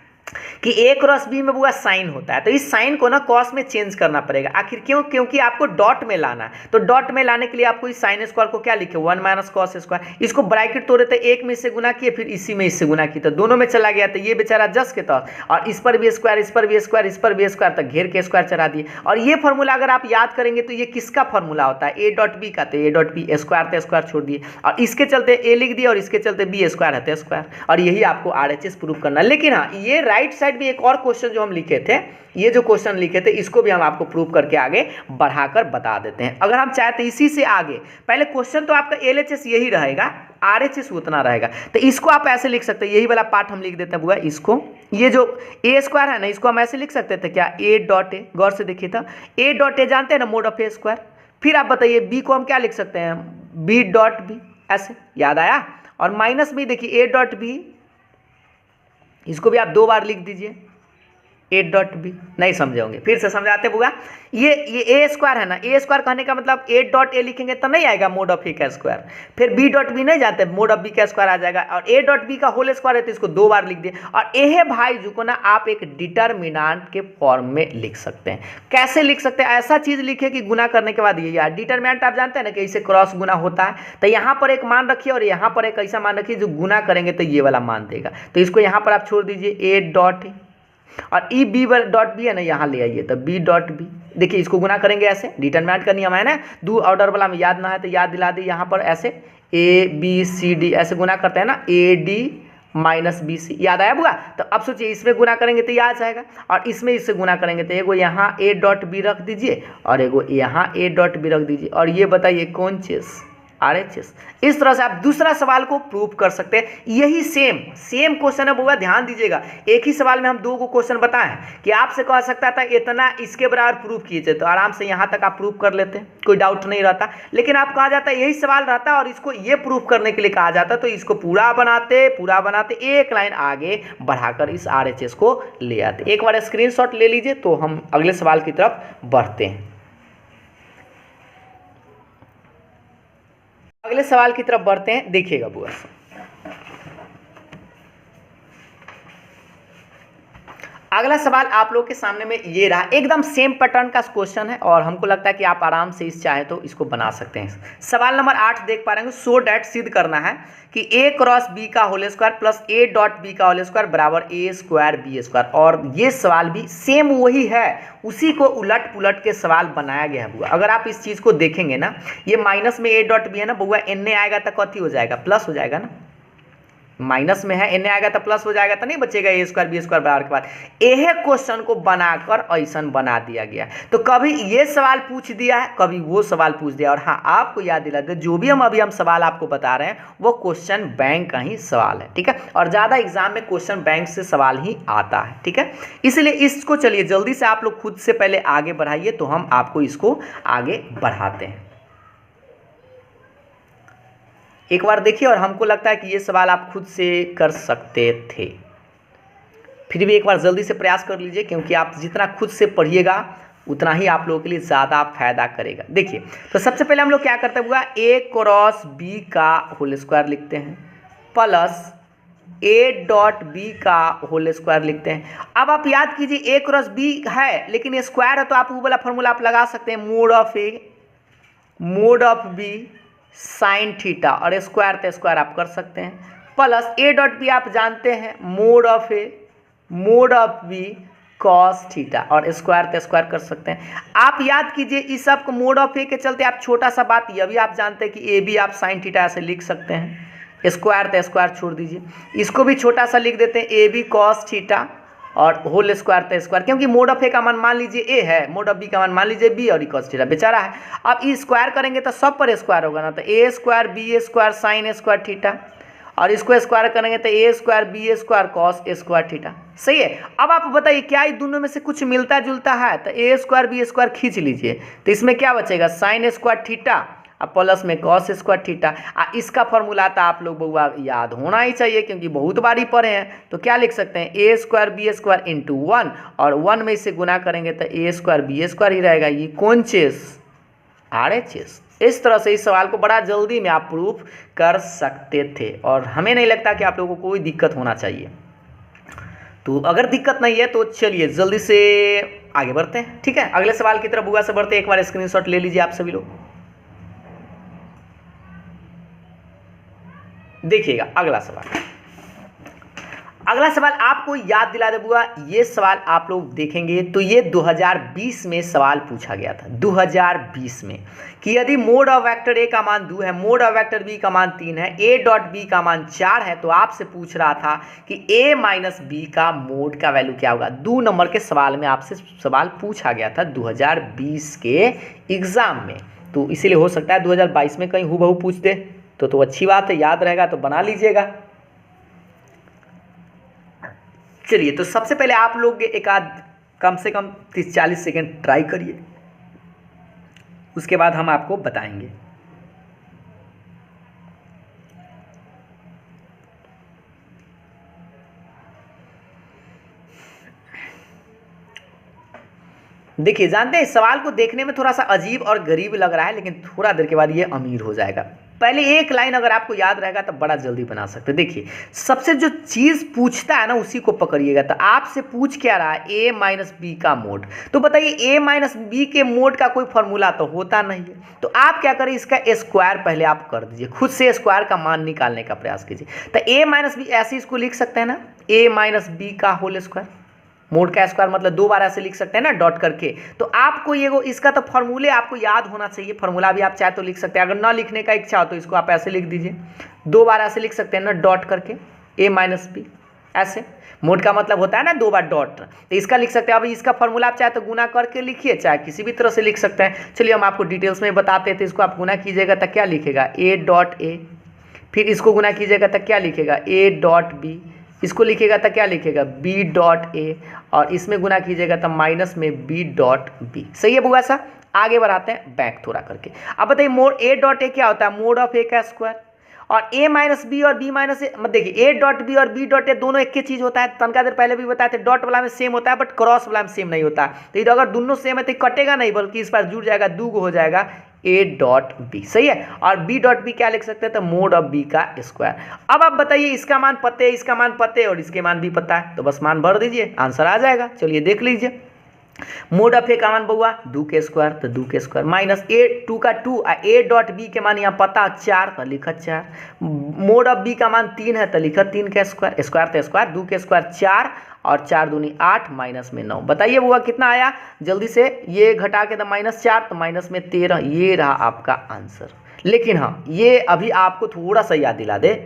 कि ए क्रॉस बी में बुआ साइन होता है, तो इस साइन को ना कॉस में चेंज करना पड़ेगा। आखिर क्यों, क्योंकि आपको डॉट में लाना है। तो डॉट में लाने के लिए आपको इस साइन स्क्वायर को क्या लिखे 1 माइनस कॉस स्क्वायर, इसको ब्रैकेट तोड़े तो एक में इससे गुना किए, फिर इसी में इससे गुना किए, तो दोनों में चला गया, तो ये बेचारा जस के तहत, और इस पर भी स्क्वायर, इस पर भी स्क्वायर, इस पर भी स्क्वायर, तक घेर के स्क्वायर चढ़ा दिए। और ये फॉर्मूला अगर आप याद करेंगे तो ये किसका फॉर्मूला होता है, ए डॉट बी का, तो ए डॉट बी स्क्वायर तो स्क्वायर छोड़ दिए, और इसके चलते ए लिख दिए और इसके चलते बी स्क्वायर है स्क्वायर। और यही आपको आरएचएस प्रूव करना है। लेकिन हाँ, ये राइट साइड भी एक और क्वेश्चन जो हम लिखे थे, ये जो क्वेश्चन लिखे थे, इसको भी हम आपको प्रूव करके आगे बढ़ाकर बता देते हैं। अगर हम चाहते हैं इसी से आगे, पहले क्वेश्चन तो आपका एलएचएस यही रहेगा, आरएचएस उतना रहेगा, तो इसको आप ऐसे लिख सकते हैं, यही वाला पार्ट हम लिख देते हैं बुआ। इसको, ये जो ए स्क्वायर है ना, इसको हम ऐसे लिख सकते थे क्या, ए डॉट ए, गौर से देखिए था, ए डॉट ए जानते हैं ना, मोड ऑफ ए स्क्वायर। फिर आप बताइए बी को हम क्या लिख सकते हैं, बी डॉट बी, ऐसे याद आया। और माइनस में देखिए ए डॉट बी, इसको भी आप 2 बार लिख दीजिए, ए डॉट बी। नहीं समझे होंगे, फिर से समझाते बुआ। ये ए स्क्वायर है ना, ए स्क्वायर कहने का मतलब ए डॉट ए लिखेंगे तो नहीं आएगा मोड ऑफ ए का स्क्वायर, फिर बी डॉट बी नहीं जाते, मोड ऑफ बी का स्क्वायर आ जाएगा, और ए डॉट बी का होल स्क्वायर है तो इसको 2 बार लिख दिए। और ए भाई जो को ना आप एक डिटर्मिनेंट के फॉर्म में लिख सकते हैं। कैसे लिख सकते हैं, ऐसा चीज लिखे कि गुना करने के बाद ये यार डिटर्मिनेंट आप जानते हैं ना कि इसे क्रॉस गुना होता है, तो यहाँ पर एक मान रखिए और यहाँ पर एक ऐसा मान रखिए जो गुना करेंगे तो ये वाला मान देगा। तो इसको यहाँ पर आप छोड़ दीजिए ए डॉट ए, और ई बी डॉट बी है ना, यहाँ ले आइए तो बी डॉट बी। देखिए इसको गुना करेंगे ऐसे, डिटरमिनेंट का नियम है ना, 2 ऑर्डर वाला में याद ना है तो याद दिला दी, यहाँ पर ऐसे ए बी सी डी ऐसे गुना करते हैं ना, A D minus B C, याद आया बुआ। तो अब सोचिए इसमें गुना करेंगे तो याद जाएगा, और इसमें इससे गुना करेंगे तो एगो यहाँ ए डॉट बी रख दीजिए और एगो यहाँ ए डॉट बी रख दीजिए, और ये बताइए कौन चीज़, आरएचएस। इस तरह से आप दूसरा सवाल को प्रूव कर सकते हैं। यही सेम क्वेश्चन है बुआ, ध्यान दीजिएगा। एक ही सवाल में हम 2 को क्वेश्चन बताएं कि आपसे कह सकता था इतना इसके बराबर प्रूव कीजिए, तो आराम से यहाँ तक आप प्रूव कर लेते हैं, कोई डाउट नहीं रहता। लेकिन आप कहा जाता है यही सवाल रहता है और इसको ये प्रूव करने के लिए कहा जाता, तो इसको पूरा बनाते एक लाइन आगे बढ़ाकर इस आरएचएस को ले आते। एक बार स्क्रीनशॉट ले लीजिए तो हम अगले सवाल की तरफ बढ़ते हैं। अगले सवाल की तरफ बढ़ते हैं, देखिएगा बुआ। अगला सवाल आप लोग के सामने में ये रहा, एकदम सेम पैटर्न का क्वेश्चन है और हमको लगता है कि आप आराम से इस चाहे तो इसको बना सकते हैं। सवाल नंबर 8 देख पा रहे हैं, सो डैट सिद्ध करना है कि a क्रॉस b का whole square plus a dot b का होल स्क्वायर बराबर a स्क्वायर b स्क्वायर। और ये सवाल भी सेम वही है, उसी को उलट पुलट के सवाल बनाया गया है बुआ। अगर आप इस चीज़ को देखेंगे ना, ये माइनस में a डॉट b है ना बुआ, एन आएगा तो कथी हो जाएगा, प्लस हो जाएगा ना, माइनस में है एन आएगा तो प्लस हो जाएगा, तो नहीं बचेगा ए स्क्वायर बी स्क्वायर बराबर के बाद। यह क्वेश्चन को बनाकर ऐसा बना दिया गया। तो कभी ये सवाल पूछ दिया है, कभी वो सवाल पूछ दिया। और हाँ, आपको याद दिला दे, जो भी हम सवाल आपको बता रहे हैं वो क्वेश्चन बैंक का ही सवाल है, ठीक है। और ज़्यादा एग्जाम में क्वेश्चन बैंक से सवाल ही आता है, ठीक है। इसलिए इसको चलिए जल्दी से आप लोग खुद से पहले आगे बढ़ाइए, तो हम आपको इसको आगे बढ़ाते हैं। एक बार देखिए, और हमको लगता है कि ये सवाल आप खुद से कर सकते थे, फिर भी एक बार जल्दी से प्रयास कर लीजिए, क्योंकि आप जितना खुद से पढ़िएगा उतना ही आप लोगों के लिए ज़्यादा फायदा करेगा। देखिए, तो सबसे पहले हम लोग क्या करते हैं, a क्रॉस b का होल स्क्वायर लिखते हैं प्लस a डॉट b का होल स्क्वायर लिखते हैं। अब आप याद कीजिए, a क्रॉस b है लेकिन स्क्वायर है, तो आप वो वाला फॉर्मूला आप लगा सकते हैं, mod of b sign theta, और स्क्वायर तो स्क्वायर आप कर सकते हैं, प्लस a डॉट बी आप जानते हैं mod of b cos theta, और स्क्वायर तो स्क्वायर कर सकते हैं। आप याद कीजिए, इस सब को मोड ऑफ a के चलते आप छोटा सा बात ये भी आप जानते हैं कि a भी आप साइन थीटा ऐसे लिख सकते हैं, स्क्वायर तो स्क्वायर छोड़ दीजिए, इसको भी छोटा सा लिख देते हैं a भी कॉस थीटा और होल स्क्वायर तो स्क्वायर, क्योंकि मोड ऑफ ए का मान लीजिए ए है, मोड ऑफ बी का मान लीजिए बी, और इक्वल्स थीटा बेचारा है। अब ई स्क्वायर करेंगे तो सब पर स्क्वायर होगा ना, तो A square B square sine square theta, और इसको स्क्वायर करेंगे तो A square B square cos square theta. सही है। अब आप बताइए क्या इन दोनों में से कुछ मिलता जुलता है, तो ए स्क्वायर बी स्क्वायर खींच लीजिए, तो इसमें क्या बचेगा, साइन स्क्वायर थीटा अब प्लस में कॉस स्क्वायर थीटा। इसका फॉर्मूला तो आप लोग बउआ याद होना ही चाहिए, क्योंकि बहुत बारी पढ़े हैं। तो क्या लिख सकते हैं, A square B square into 1, और 1 में इसे गुना करेंगे तो ए स्क्वायर बी स्क्वायर ही रहेगा, ये कौन चीज़, RHS। इस तरह से इस सवाल को बड़ा जल्दी में आप प्रूफ कर सकते थे, और हमें नहीं लगता कि आप लोगों को कोई दिक्कत होना चाहिए। तो अगर दिक्कत नहीं है तो चलिए जल्दी से आगे बढ़ते हैं, ठीक है। अगले सवाल की तरफ बुआ से बढ़ते हैं। एक बार स्क्रीनशॉट ले लीजिए आप सभी लोग, देखिएगा अगला सवाल आपको याद दिला दे बुआ। ये सवाल आप लोग देखेंगे तो ये 2020 में सवाल पूछा गया था, 2020 में, कि यदि मोड ऑफ वेक्टर a का मान 2 है, मोड ऑफ वेक्टर b का मान 3 है, a डॉट b का मान 4 है, तो आपसे पूछ रहा था कि a माइनस b का मोड का वैल्यू क्या होगा। 2 नंबर के सवाल में आपसे सवाल पूछा गया था 2020 के एग्जाम में, तो इसीलिए हो सकता है 2022 में कहीं हूबहू पूछ दे, तो अच्छी बात है, याद रहेगा तो बना लीजिएगा। चलिए, तो सबसे पहले आप लोग एक आध कम से कम 30-40 सेकेंड ट्राई करिए, उसके बाद हम आपको बताएंगे। देखिए, जानते हैं सवाल को देखने में थोड़ा सा अजीब और गरीब लग रहा है, लेकिन थोड़ा देर के बाद ये अमीर हो जाएगा। पहले एक लाइन अगर आपको याद रहेगा तो बड़ा जल्दी बना सकते हैं। देखिए, सबसे जो चीज़ पूछता है ना उसी को पकड़िएगा। तो आपसे पूछ क्या रहा है, a माइनस बी का मोड। तो बताइए, a माइनस बी के मोड का कोई फॉर्मूला तो होता नहीं है, तो आप क्या करें, इसका स्क्वायर पहले आप कर दीजिए, खुद से स्क्वायर का मान निकालने का प्रयास कीजिए। तो a माइनस बी ऐसे इसको लिख सकते हैं ना, a माइनस बी का होल स्क्वायर, मोड का स्क्वायर मतलब 2 बार ऐसे लिख सकते हैं ना डॉट करके। तो आपको ये इसका तो फॉर्मूले आपको याद होना चाहिए, फॉर्मूला भी आप चाहे तो लिख सकते हैं, अगर ना लिखने का इच्छा हो तो इसको आप ऐसे लिख दीजिए, 2 बार ऐसे लिख सकते हैं ना डॉट करके, a माइनस बी ऐसे। मोड का मतलब होता है ना 2 बार डॉट, तो इसका लिख सकते हैं। अब इसका फॉर्मूला आप चाहे तो गुना करके लिखिए, चाहे किसी भी तरह से लिख सकते हैं। चलिए हम आपको डिटेल्स में बताते थे। इसको आप गुना कीजिएगा तो क्या लिखेगा, a डॉट a, फिर इसको गुना कीजिएगा तो क्या लिखेगा, a डॉट b, इसको लिखेगा तो क्या लिखेगा, b डॉट a, और इसमें गुना कीजिएगा तो माइनस में b डॉट b। सही है बुआ सा। आगे बढ़ाते हैं बैक थोड़ा करके। अब बताइए, मोड a डॉट a क्या होता है, मोड ऑफ a का स्क्वायर, और a माइनस बी और b माइनस ए, मतलब देखिए a डॉट b और b डॉट a दोनों एक ही चीज़ होता है। तनका देर पहले भी बताए थे, डॉट वाला में सेम होता है बट क्रॉस वाला में सेम नहीं होता। तो इधर अगर दोनों सेम है तो कटेगा नहीं, बल्कि इस पर जुड़ जाएगा, 2 हो जाएगा ए डॉट बी, सही है। और बी डॉट बी क्या लिख सकते हैं, तो मोड ऑफ बी का स्क्वायर। अब आप बताइए इसका मान पते, इसका मान पते और इसके मान भी पता है, तो बस मान भर दीजिए, आंसर आ जाएगा। चलिए देख लीजिए, मोड ऑफ ए का मान बउआ 2 के स्क्वायर, तो 2 के स्क्वायर माइनस ए 2 का 2, ए डॉट बी के मान यहाँ पता 4, तो लिखा 4। मोड ऑफ बी का मान 3 है, तो लिखा 3 का स्क्वायर, स्क्वायर तो स्क्वायर, 2 के स्क्वायर 4 और 4 दूनी 8 माइनस में 9। बताइए बउआ कितना आया, जल्दी से ये घटा के तो -4, तो माइनस में 13, ये रहा आपका आंसर। लेकिन हाँ, ये अभी आपको थोड़ा सा याद दिला दे,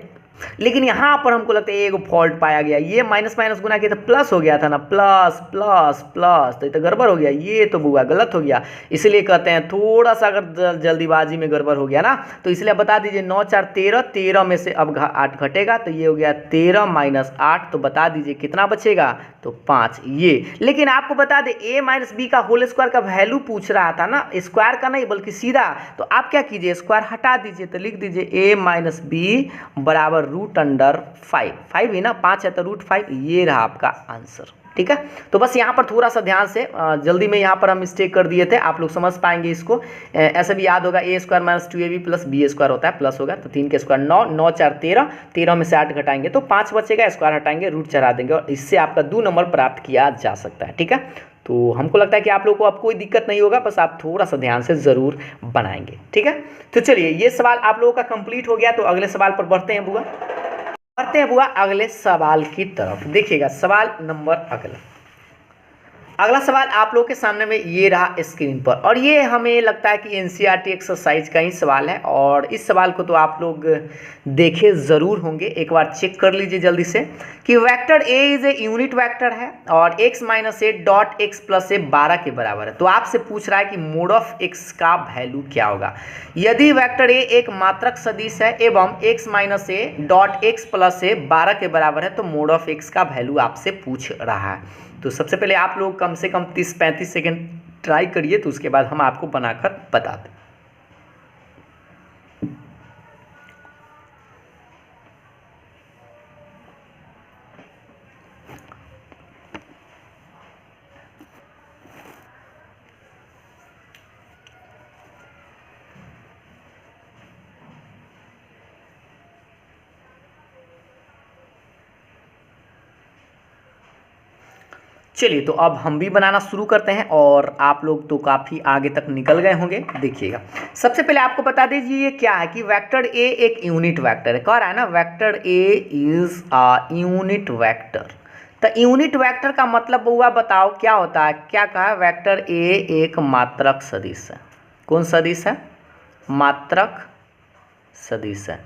लेकिन यहाँ पर हमको लगता है एक फॉल्ट पाया गया, ये माइनस माइनस गुना किया तो प्लस हो गया था ना, प्लस प्लस प्लस, तो ये तो गड़बड़ हो गया, ये तो बुआ गलत हो गया। इसलिए कहते हैं थोड़ा सा अगर जल्दीबाजी में गड़बड़ हो गया ना, तो इसलिए बता दीजिए 9 4 13, 13 में से अब 8 घटेगा, तो ये हो गया 13 माइनस 8, तो बता दीजिए कितना बचेगा, तो 5 ये। लेकिन आपको बता दें ए माइनस बी का होल स्क्वायर का वैल्यू पूछ रहा था ना, स्क्वायर का नहीं बल्कि सीधा, तो आप क्या कीजिए स्क्वायर हटा दीजिए, तो लिख दीजिए ए माइनस बी बराबर √5, 5 ही ना, 5 है तो √5, ये रहा आपका आंसर। ठीक है, तो बस यहाँ पर थोड़ा सा ध्यान से, जल्दी में यहाँ पर हम मिस्टेक कर दिए थे, आप लोग समझ पाएंगे इसको, ऐसे भी याद होगा, A square minus 2ab plus B square होता है, प्लस होगा तो 3 के स्क्वायर 9, 9 4 13, 13 में से 8 घटाएंगे तो 5 बचेगा, स्क्वायर हटाएंगे रूट चढ़ा देंगे और इससे आपका 2 नंबर प्राप्त किया जा सकता है। ठीक है, तो हमको लगता है कि आप लोगों को अब कोई दिक्कत नहीं होगा, बस आप थोड़ा सा ध्यान से ज़रूर बनाएंगे। ठीक है, तो चलिए ये सवाल आप लोगों का कंप्लीट हो गया, तो अगले सवाल पर बढ़ते हैं बुआ, अगले सवाल की तरफ। देखिएगा सवाल नंबर अगला सवाल आप लोगों के सामने में ये रहा स्क्रीन पर, और ये हमें लगता है कि एनसीईआरटी एक्सरसाइज का ही सवाल है, और इस सवाल को तो आप लोग देखे ज़रूर होंगे, एक बार चेक कर लीजिए जल्दी से कि vector A is a unit vector है और x minus A dot X plus A 12 के बराबर है। तो आपसे पूछ रहा है कि मोड ऑफ x का वैल्यू क्या होगा। यदि वेक्टर ए एक मात्रक सदिश है एवं x minus A dot X plus A 12 के बराबर है, तो मोड ऑफ x का वैल्यू आपसे पूछ रहा है। तो सबसे पहले आप लोग कम से कम 30-35 सेकेंड ट्राई करिए, तो उसके बाद हम आपको बनाकर बताते हैं। चलिए तो अब हम भी बनाना शुरू करते हैं, और आप लोग तो काफ़ी आगे तक निकल गए होंगे। देखिएगा सबसे पहले आपको बता दीजिए ये क्या है कि वेक्टर ए एक यूनिट वेक्टर है, कह रहा है ना vector A is a unit vector. तो यूनिट वेक्टर का मतलब बउआ बताओ क्या होता है, क्या कहा, वेक्टर ए एक मात्रक सदिश है। कौन सदिश है, मात्रक सदिश है।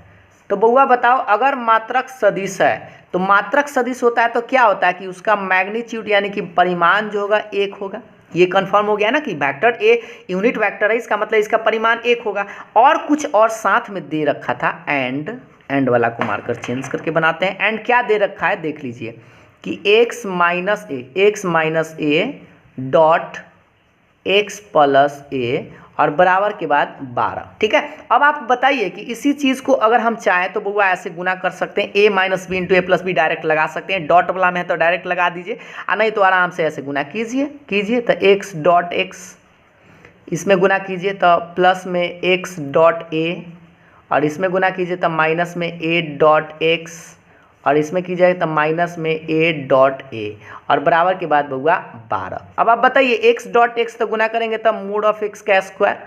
तो बउआ बताओ अगर मात्रक सदिश है, तो मात्रक सदिश होता है तो क्या होता है कि उसका मैग्नीट्यूड यानी कि परिमाण जो होगा 1 होगा। ये कंफर्म हो गया ना कि वेक्टर ए यूनिट वेक्टर है, इसका मतलब इसका परिमाण 1 होगा। और कुछ और साथ में दे रखा था, एंड वाला को मार्कर चेंज करके बनाते हैं। एंड क्या दे रखा है देख लीजिए कि x minus A dot X plus A और बराबर के बाद 12। ठीक है, अब आप बताइए कि इसी चीज़ को अगर हम चाहें तो बउआ ऐसे गुना कर सकते हैं, a minus B into A plus B direct लगा सकते हैं, डॉट वाला में है तो डायरेक्ट लगा दीजिए, और नहीं तो आराम से ऐसे गुना कीजिए तो x डॉट एक्स इसमें गुना कीजिए तो प्लस में x डॉट ए, और इसमें गुना कीजिए तो माइनस में a डॉट एक्स, और इसमें कीजिए तो माइनस में a डॉट ए, और बराबर के बाद बउआ 12। अब आप बताइए x डॉट एक्स तो गुना करेंगे तब मोड ऑफ x का स्क्वायर,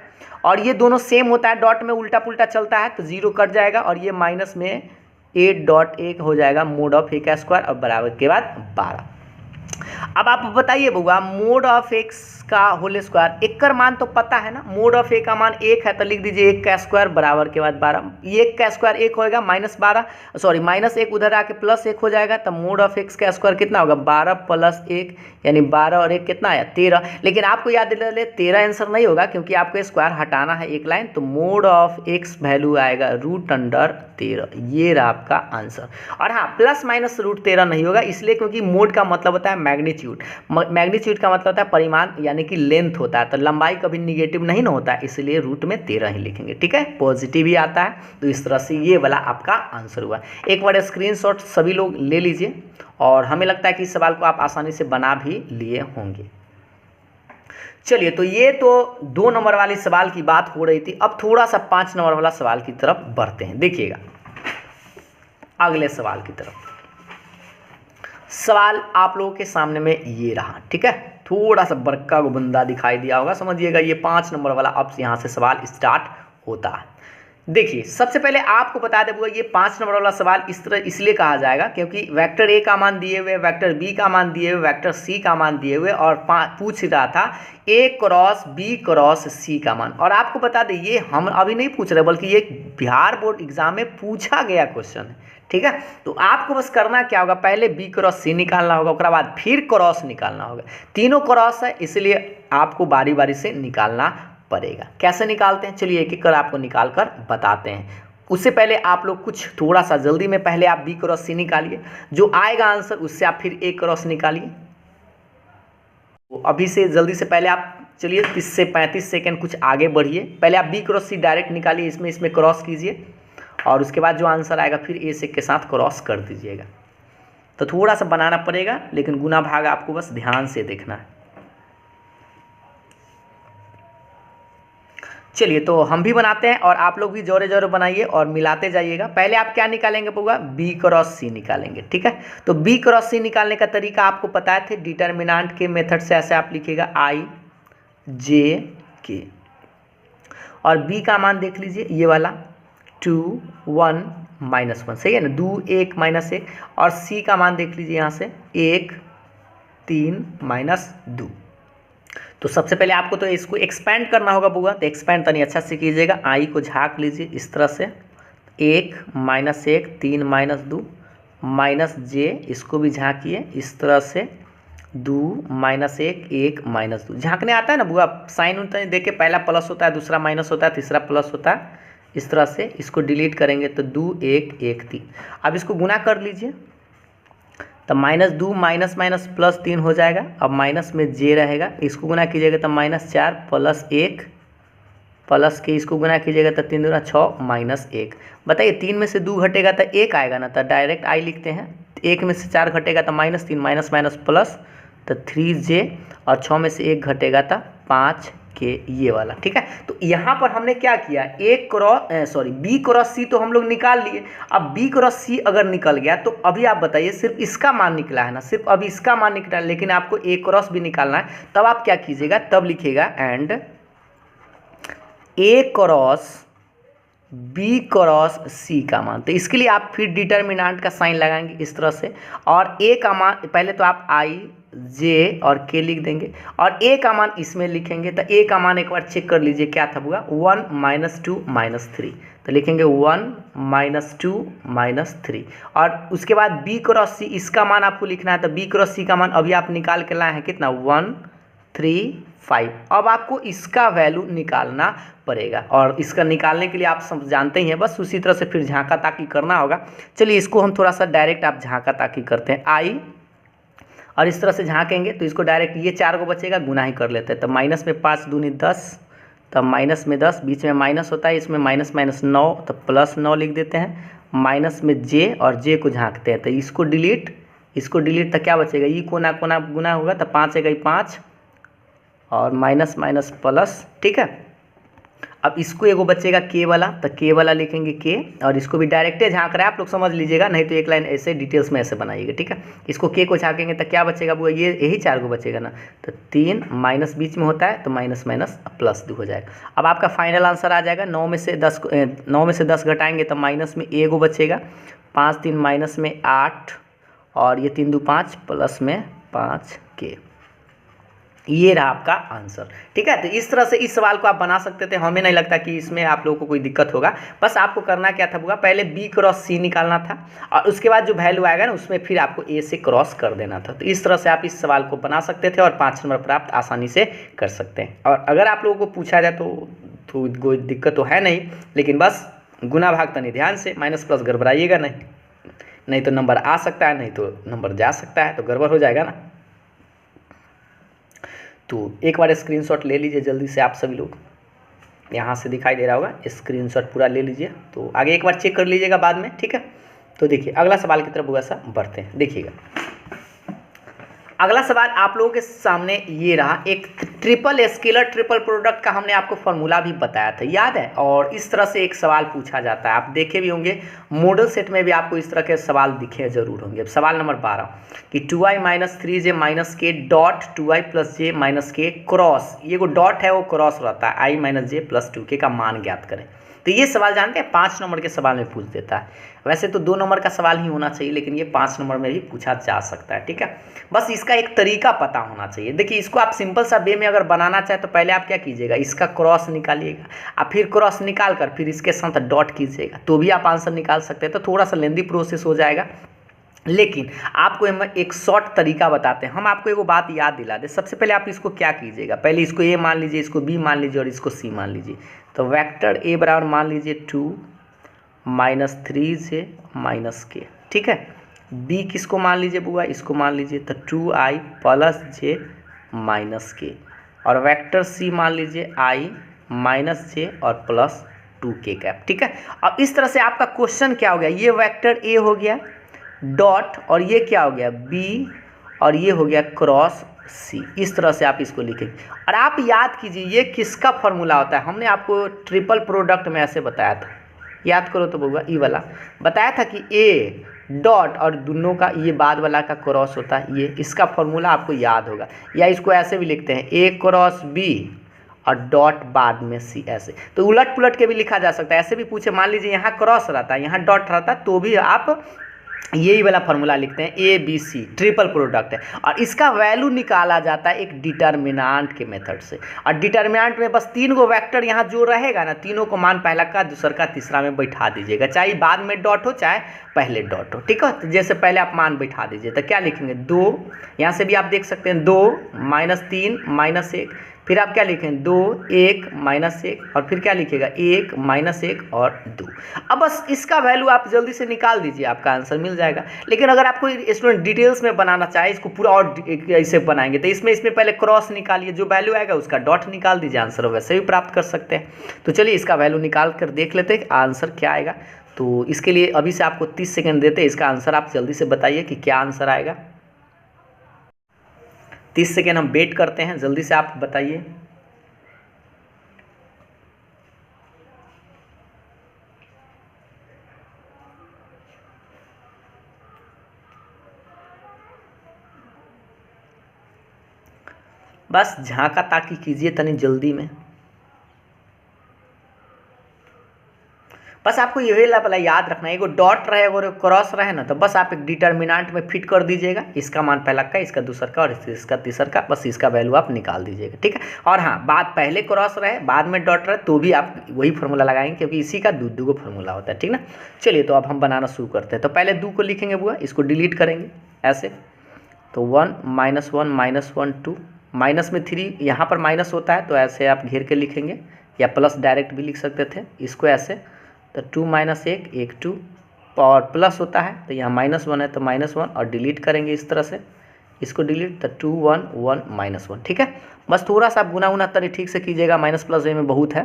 और ये दोनों सेम होता है, डॉट में उल्टा पुल्टा चलता है तो 0 कट जाएगा, और ये माइनस में a डॉट ए हो जाएगा मोड ऑफ a का स्क्वायर, और बराबर के बाद 12। अब आप बताइए बउआ मोड ऑफ x का होल स्क्वायर, एक का मान तो पता है ना, मोड ऑफ a का मान 1 है तो लिख दीजिए 1 का स्क्वायर बराबर के बाद 12। ये 1 का स्क्वायर 1 होएगा माइनस 1 उधर आके प्लस 1 हो जाएगा, तो मोड ऑफ x का स्क्वायर कितना होगा 12 प्लस 1 यानी 12 और 1 कितना आया 13। लेकिन आपको याद दिला ले 13 आंसर नहीं होगा क्योंकि आपको स्क्वायर हटाना है एक लाइन, तो मोड ऑफ x वैल्यू आएगा √13। ये रहा आपका आंसर। और हाँ प्लस माइनस √13 नहीं होगा, इसलिए क्योंकि मोड का मतलब होता है मैग्नीट्यूड, मैग्नीट्यूड का मतलब होता है परिमाण यानी कि लेंथ होता है, तो लंबाई कभी निगेटिव नहीं ना होता है, इसलिए रूट में 13 ही लिखेंगे। ठीक है, पॉजिटिव ही आता है, तो इस तरह से ये वाला आपका आंसर हुआ। एक बार स्क्रीनशॉट सभी लोग ले लीजिए, और हमें लगता है कि इस सवाल को आप आसानी से बना भी लिए होंगे। चलिए, तो ये तो 2 नंबर वाले सवाल की बात हो रही थी। अब थोड़ा सा 5 नंबर वाला सवाल की तरफ बढ़ते हैं। देखिएगा अगले सवाल की तरफ। सवाल आप लोगों के सामने में ये रहा, ठीक है। थोड़ा सा बड़का को बंदा दिखाई दिया होगा, समझिएगा ये 5 नंबर वाला अब यहाँ से सवाल स्टार्ट होता है। देखिए, सबसे पहले आपको बता दें ये 5 नंबर वाला सवाल इस तरह इसलिए कहा जाएगा क्योंकि वेक्टर ए का मान दिए हुए, वेक्टर बी का मान दिए हुए, वेक्टर सी का मान दिए हुए और पूछ रहा था ए क्रॉस बी क्रॉस सी का मान। और आपको बता दें ये हम अभी नहीं पूछ रहे, बल्कि ये बिहार बोर्ड एग्जाम में पूछा गया क्वेश्चन है, ठीक है। तो आपको बस करना क्या होगा, पहले बी क्रॉस सी निकालना होगा, उसके बाद फिर क्रॉस निकालना होगा। तीनों क्रॉस है इसलिए आपको बारी बारी से निकालना पड़ेगा। कैसे निकालते हैं, चलिए एक एक कर आपको निकाल कर बताते हैं। उससे पहले आप लोग कुछ थोड़ा सा जल्दी में पहले आप बी क्रॉस सी निकालिए, जो आएगा आंसर उससे आप फिर ए क्रॉस निकालिए। तो अभी से जल्दी से पहले आप चलिए 30 से 35 सेकंड कुछ आगे बढ़िए। पहले आप बी क्रॉस सी डायरेक्ट निकालिए, इसमें क्रॉस कीजिए और उसके बाद जो आंसर आएगा फिर ए से के साथ क्रॉस कर दीजिएगा। तो थोड़ा सा बनाना पड़ेगा, लेकिन गुना भाग आपको बस ध्यान से देखना है। चलिए, तो हम भी बनाते हैं और आप लोग भी जोरे जोरे बनाइए और मिलाते जाइएगा। पहले आप क्या निकालेंगे पूरा, बी क्रॉस सी निकालेंगे, ठीक है। तो बी क्रॉस सी निकालने का तरीका आपको पता है थे, डिटर्मिनेंट के मेथड से ऐसे आप लिखिएगा आई जे के, और बी का मान देख लीजिए ये वाला 2 1 -1, सही है ना, 2 1 -1, और सी का मान देख लीजिए यहाँ से 1 3 -2। तो सबसे पहले आपको तो इसको एक्सपेंड करना होगा बुआ, तो एक्सपेंड तनी अच्छा से कीजिएगा। आई को झाँक लीजिए इस तरह से, 1 -1 3 -2 माइनस जे, इसको भी झाँकिए इस तरह से 2 -1 1 -2। झाँकने आता है ना बुआ, साइन उन देख के पहला प्लस होता है, दूसरा माइनस होता है, तीसरा प्लस होता है, इस तरह से इसको डिलीट करेंगे तो 2 1 1 3। अब इसको गुना कर लीजिए, तो -2 माइनस +3 हो जाएगा। अब माइनस में जे रहेगा, इसको गुना कीजिएगा तो -4 + 1 प्लस के इसको गुना कीजिएगा तो 3 दूना 6 -1। बताइए 3 में से 2 घटेगा तो 1 आएगा ना, तो डायरेक्ट आई लिखते हैं। 1 में से 4 घटेगा तो -3 माइनस प्लस तो 3j, और 6 में से 1 घटेगा तो 5k, ये वाला, ठीक है। तो यहाँ पर हमने क्या किया, बी क्रॉस सी तो हम लोग निकाल लिए। अब बी क्रॉस सी अगर निकल गया तो अभी आप बताइए सिर्फ इसका मान निकला है ना, सिर्फ अभी इसका मान निकला है, लेकिन आपको ए क्रॉस भी निकालना है। तब आप क्या कीजिएगा, तब लिखिएगा and A cross B cross C का मान। तो इसके लिए आप फिर डिटर्मिनेंट का साइन लगाएंगे इस तरह से, और ए का मान पहले तो आप आई जे और के लिख देंगे, और ए का मान इसमें लिखेंगे। तो ए का मान एक बार चेक कर लीजिए क्या था बुआ, 1 -2 -3, तो लिखेंगे 1 -2 -3। और उसके बाद बी क्रॉस सी, इसका मान आपको लिखना है। तो बी क्रॉस सी का मान अभी आप निकाल के लाए हैं कितना, 1 3 5। अब आपको इसका वैल्यू निकालना पड़ेगा, और इसका निकालने के लिए आप सब जानते ही हैं, बस उसी तरह से फिर झाँका ताकी करना होगा। चलिए इसको हम थोड़ा सा डायरेक्ट आप झाँका ताकी करते हैं, आई, और इस तरह से झाँकेंगे तो इसको डायरेक्ट ये 4 को बचेगा, गुना ही कर लेते हैं। तो माइनस में 5 दूनी 10, तब माइनस में 10, बीच में माइनस होता है, इसमें -9, तो +9 लिख देते हैं। माइनस में जे, और जे को झाँकते हैं तो इसको डिलीट तो क्या बचेगा, ये कोना कोना गुना होगा तो 5 1 5, और माइनस प्लस, ठीक है। अब इसको एगो बचेगा के वाला, तो के वाला लिखेंगे के, और इसको भी डायरेक्टे झाँक रहा है, आप लोग समझ लीजिएगा, नहीं तो एक लाइन ऐसे डिटेल्स में ऐसे बनाइएगा, ठीक है। इसको के को झाँकेंगे तो क्या बचेगा वो, ये यही 4 को बचेगा ना, तो 3 माइनस बीच में होता है तो माइनस +2 हो जाएगा। अब आपका फाइनल आंसर आ जाएगा, 9 में से 10 घटाएंगे तो माइनस में एगो बचेगा, 5 3 माइनस में 8, और ये 3 2 5 प्लस में 5k। ये रहा आपका आंसर, ठीक है। तो इस तरह से इस सवाल को आप बना सकते थे, हमें नहीं लगता कि इसमें आप लोगों को कोई दिक्कत होगा। बस आपको करना क्या था, पहले बी क्रॉस सी निकालना था, और उसके बाद जो वैल्यू आएगा ना उसमें फिर आपको ए से क्रॉस कर देना था। तो इस तरह से आप इस सवाल को बना सकते थे और 5 नंबर प्राप्त आसानी से कर सकते हैं। और अगर आप लोगों को पूछा जाए तो कोई दिक्कत तो है नहीं, लेकिन बस गुना भाग तनी ध्यान से, माइनस प्लस गड़बड़ाइएगा नहीं तो नंबर आ सकता है, नहीं तो नंबर जा सकता है, तो गड़बड़ हो जाएगा ना। तो एक बार स्क्रीनशॉट ले लीजिए जल्दी से, आप सभी लोग, यहाँ से दिखाई दे रहा होगा, स्क्रीनशॉट पूरा ले लीजिए, तो आगे एक बार चेक कर लीजिएगा बाद में, ठीक है। तो देखिए अगला सवाल की तरफ वैसा बढ़ते हैं। देखिएगा अगला सवाल आप लोगों के सामने ये रहा, एक ट्रिपल स्केलर ट्रिपल प्रोडक्ट का हमने आपको फॉर्मूला भी बताया था, याद है। और इस तरह से एक सवाल पूछा जाता है, आप देखे भी होंगे मॉडल सेट में भी आपको इस तरह के सवाल दिखे जरूर होंगे। अब सवाल नंबर 12 कि 2i - 3j - k dot 2i + j - k cross, ये जो डॉट है वो क्रॉस रहता है, i - j + 2k का मान ज्ञात करें। तो ये सवाल जानते हैं 5 नंबर के सवाल में पूछ देता है। वैसे तो 2 नंबर का सवाल ही होना चाहिए, लेकिन ये 5 नंबर में भी पूछा जा सकता है, ठीक है। बस इसका एक तरीका पता होना चाहिए। देखिए इसको आप सिंपल सा वे में अगर बनाना चाहे तो पहले आप क्या कीजिएगा, इसका क्रॉस निकालिएगा, आप फिर क्रॉस निकाल कर फिर इसके साथ डॉट कीजिएगा, तो भी आप आंसर निकाल सकते हैं। तो थोड़ा सा लेंदी प्रोसेस हो जाएगा, लेकिन आपको हम एक शॉर्ट तरीका बताते हैं। हम आपको एक बात याद दिला दें, सबसे पहले आप इसको क्या कीजिएगा, पहले इसको ए मान लीजिए, इसको बी मान लीजिए और इसको सी मान लीजिए। तो वेक्टर ए बराबर मान लीजिए 2 - 3j - k, ठीक है। बी किसको मान लीजिए बुआ, इसको मान लीजिए, तो 2i + j - k, और वेक्टर सी मान लीजिए i - j और +2k कैप, ठीक है। अब इस तरह से आपका क्वेश्चन क्या हो गया, ये वेक्टर ए हो गया डॉट, और ये क्या हो गया बी, और ये हो गया क्रॉस सी। इस तरह से आप इसको लिखेंगे। और आप याद कीजिए ये किसका फॉर्मूला होता है, हमने आपको ट्रिपल प्रोडक्ट में ऐसे बताया था, याद करो तो बउआ, ई वाला बताया था कि ए डॉट और दोनों का ये बाद वाला का क्रॉस होता है, ये इसका फॉर्मूला आपको याद होगा। या इसको ऐसे भी लिखते हैं ए क्रॉस बी और डॉट बाद में सी, ऐसे। तो उलट पुलट के भी लिखा जा सकता है, ऐसे भी पूछे, मान लीजिए यहाँ क्रॉस रहता है, यहाँ डॉट रहता है, तो भी आप यही वाला फॉर्मूला लिखते हैं, A B C triple product है। और इसका वैल्यू निकाला जाता है एक डिटर्मिनेंट के मेथड से। और डिटर्मिनेंट में बस 3 गो वेक्टर यहाँ जो रहेगा ना, तीनों को मान पहला का, दूसरा का, तीसरा में बैठा दीजिएगा, चाहे बाद में डॉट हो चाहे पहले डॉट हो, ठीक है। तो जैसे पहले आप मान बैठा दीजिए, तो क्या लिखेंगे 2, यहाँ से भी आप देख सकते हैं 2 - 3 - 1, फिर आप क्या लिखें 2 1 - 1, और फिर क्या लिखेगा 1 - 1 और 2। अब बस इसका वैल्यू आप जल्दी से निकाल दीजिए, आपका आंसर मिल जाएगा। लेकिन अगर आपको स्टूडेंट डिटेल्स में बनाना चाहे, इसको पूरा और ऐसे बनाएंगे, तो इसमें पहले क्रॉस निकालिए, जो वैल्यू आएगा उसका डॉट निकाल दीजिए, आंसर वैसे भी प्राप्त कर सकते हैं। तो चलिए इसका वैल्यू निकाल कर देख लेते हैं आंसर क्या आएगा। तो इसके लिए अभी से आपको 30 सेकेंड देते हैं, इसका आंसर आप जल्दी से बताइए कि क्या आंसर आएगा। 30 सेकेंड हम वेट करते हैं, जल्दी से आप बताइए। बस झांका ताकी कीजिए तनी जल्दी में। बस आपको यही वाला याद रखना है, एगो डॉट रहे और क्रॉस रहे ना, तो बस आप एक डिटर्मिनेंट में फिट कर दीजिएगा, इसका मान पहला का, इसका दूसरा का और इसका तीसरा का, बस इसका वैल्यू आप निकाल दीजिएगा, ठीक है। और हाँ, बात पहले क्रॉस रहे बाद में डॉट रहे तो भी आप वही फार्मूला लगाएंगे, क्योंकि इसी का दो गो फार्मूला होता है, ठीक ना। चलिए तो अब हम बनाना शुरू करते हैं। तो पहले 2 को लिखेंगे बुआ, इसको डिलीट करेंगे ऐसे, तो 1 - 1 - 1 2, माइनस में 3 यहाँ पर माइनस होता है, तो ऐसे आप घेर के लिखेंगे, या प्लस डायरेक्ट भी लिख सकते थे इसको ऐसे। तो 2 - 1 1 2, और प्लस होता है तो यहाँ -1 है तो -1, और डिलीट करेंगे इस तरह से, इसको डिलीट, तो 2 1 1 -1, ठीक है। बस थोड़ा सा आप गुना तरी ठीक से कीजिएगा, माइनस प्लस में बहुत है।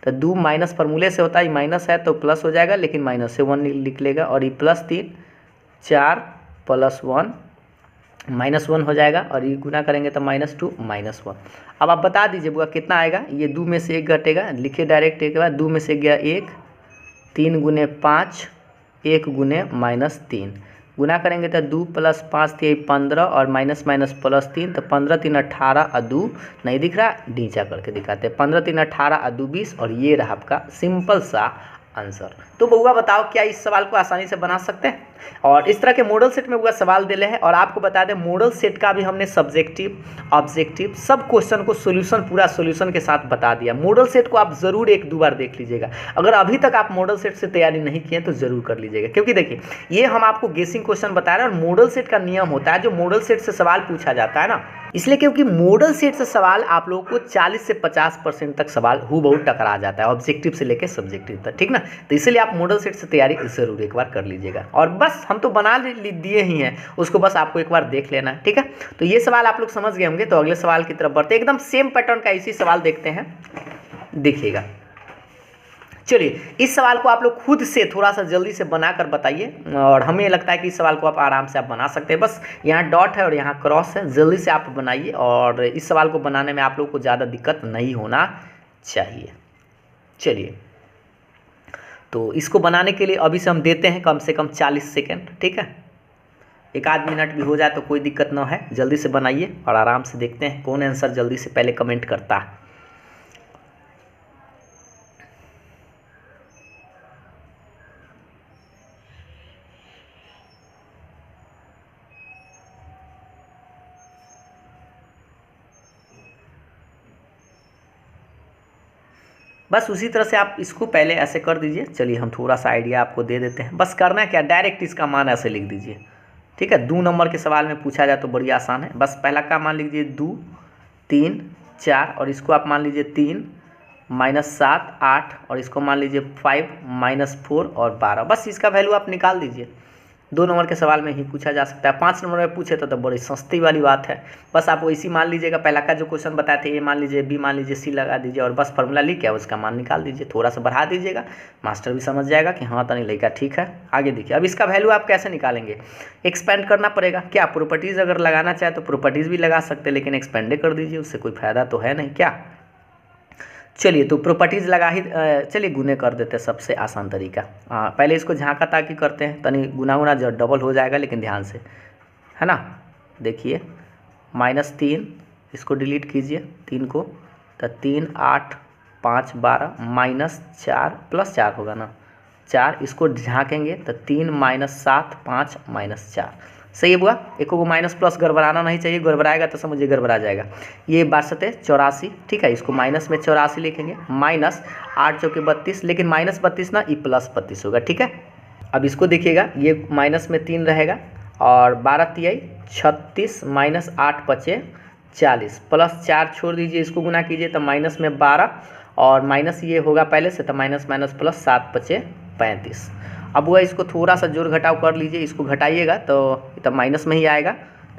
तो 2 माइनस फार्मूले से होता है, माइनस है तो प्लस हो जाएगा, लेकिन माइनस से 1 लिख लेगा, और ये +3 4 + 1 -1 हो जाएगा, और ये गुना करेंगे तो -2 -1। अब आप बता दीजिए बुआ कितना आएगा। ये 2 में से 1 घटेगा, लिखिए डायरेक्ट एक बार, 2 में से गया 1, 3 × 5 1 × -3, गुना करेंगे तो 2 + 5 = 15, और माइनस +3, तो 15 3 18 और 2 नहीं दिख रहा, नीचा करके दिखाते हैं, 15 3 18 और 2 20, और ये रहा आपका सिंपल सा आंसर। तो बउआ बताओ क्या इस सवाल को आसानी से बना सकते हैं। और इस तरह के मॉडल सेट में बउआ सवाल दिले हैं, और आपको बता दें मॉडल सेट का भी हमने सब्जेक्टिव ऑब्जेक्टिव सब क्वेश्चन को सोल्यूशन पूरा सोल्यूशन के साथ बता दिया। मॉडल सेट को आप ज़रूर 1-2 बार देख लीजिएगा। अगर अभी तक आप मॉडल सेट से तैयारी नहीं किए तो ज़रूर कर लीजिएगा, क्योंकि देखिए ये हम आपको गेसिंग क्वेश्चन बता रहे हैं, और मॉडल सेट का नियम होता है जो मॉडल सेट से सवाल पूछा जाता है ना, इसलिए क्योंकि मॉडल सेट से सवाल आप लोगों को 40 से 50% तक सवाल हूबहू टकरा जाता है, ऑब्जेक्टिव से लेकर सब्जेक्टिव तक, ठीक ना। तो इसलिए आप मॉडल सेट से तैयारी जरूर एक बार कर लीजिएगा। और बस हम तो बना दिए ही हैं, उसको बस आपको एक बार देख लेना है, ठीक है। तो ये सवाल आप लोग समझ गए होंगे। तो अगले सवाल की तरफ बढ़ते, एकदम सेम पैटर्न का इसी सवाल देखते हैं, देखिएगा। चलिए इस सवाल को आप लोग खुद से थोड़ा सा जल्दी से बनाकर बताइए, और हमें लगता है कि इस सवाल को आप आराम से आप बना सकते हैं। बस यहाँ डॉट है और यहाँ क्रॉस है, जल्दी से आप बनाइए, और इस सवाल को बनाने में आप लोग को ज़्यादा दिक्कत नहीं होना चाहिए। चलिए तो इसको बनाने के लिए अभी से हम देते हैं कम से कम 40 सेकेंड, ठीक है। एक आध मिनट भी हो जाए तो कोई दिक्कत ना है, जल्दी से बनाइए और आराम से देखते हैं कौन आंसर जल्दी से पहले कमेंट करता है। बस उसी तरह से आप इसको पहले ऐसे कर दीजिए। चलिए हम थोड़ा सा आइडिया आपको दे देते हैं। बस करना क्या, डायरेक्ट इसका मान ऐसे लिख दीजिए, ठीक है। 2 नंबर के सवाल में पूछा जाए तो बड़ी आसान है। बस पहला का मान लीजिए 2, 3, 4, और इसको आप मान लीजिए 3 - 7, 8, और इसको मान लीजिए 5 - 4 और 12। बस इसका वैल्यू आप निकाल दीजिए। 2 नंबर के सवाल में ही पूछा जा सकता है। 5 नंबर में पूछे तो बड़ी सस्ती वाली बात है। बस आप वैसी मान लीजिएगा, पहला का जो क्वेश्चन बताए थे, ए मान लीजिए, बी मान लीजिए, सी लगा दीजिए, और बस फार्मूला लिख के उसका मान निकाल दीजिए। थोड़ा सा बढ़ा दीजिएगा, मास्टर भी समझ जाएगा कि हाँ तनी लड़का ठीक है। आगे देखिए, अब इसका वैल्यू आप कैसे निकालेंगे, एक्सपेंड करना पड़ेगा। क्या प्रॉपर्टीज़ अगर लगाना चाहे तो प्रॉपर्टीज़ भी लगा सकते हैं, लेकिन एक्सपेंडे कर दीजिए, उससे कोई फायदा तो है नहीं क्या। चलिए तो प्रॉपर्टीज़ लगा ही, चलिए गुने कर देते हैं, सबसे आसान तरीका। पहले इसको झाँका ताकि करते हैं, तनी गुना गुना जो डबल हो जाएगा, लेकिन ध्यान से, है ना। देखिए -3, इसको डिलीट कीजिए 3 को, तो 3, 8, 5, 12 -4 +4 होगा ना, 4, इसको झाँकेंगे तो 3 - 7, 5 - 4। सही है बुआ, एक को माइनस प्लस गड़बड़ाना नहीं चाहिए, गड़बड़ाएगा तो समझिए गड़बड़ा जाएगा। ये 62 ठीक है, इसको माइनस में 84 लिखेंगे, -8 चौके 32, लेकिन -32 ना, ये +32 होगा, ठीक है। अब इसको देखिएगा, ये माइनस में 3 रहेगा, और 12 तिहाई 36 -8 बचे 40, +4 छोड़ दीजिए, इसको गुना कीजिए तो माइनस में 12, और माइनस ये होगा पहले से, तो माइनस प्लस 7 बचे 35। अब वह इसको थोड़ा सा जोड़ घटाव कर लीजिए, इसको घटाइएगा तो माइनस में ही आएगा,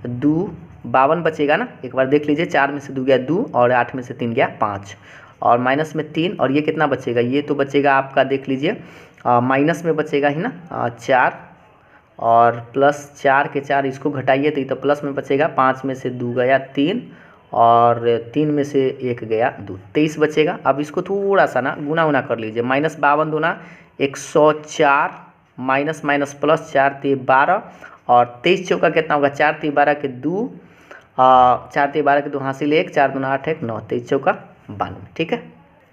तो 2 52 बचेगा ना। एक बार देख लीजिए, 4 में से 2 गया 2, और 8 में से 3 गया 5, और माइनस में 3, और ये कितना बचेगा, ये तो बचेगा आपका, देख लीजिए माइनस में बचेगा ही ना 4, और +4 के 4 इसको घटाइए तो ये तो प्लस में बचेगा। 5 में से 2 गया 3, और 3 में से 1 गया 2, 23 बचेगा। अब इसको थोड़ा सा ना गुना कर लीजिए, -52 दूना 104, माइनस +4 × 12, और 23 चौका कितना होगा, 4 × 12 के 2, 4 × 12 के 2 हासिल 1, 4 दूना 8 1 9, 23 चौका 92, ठीक है।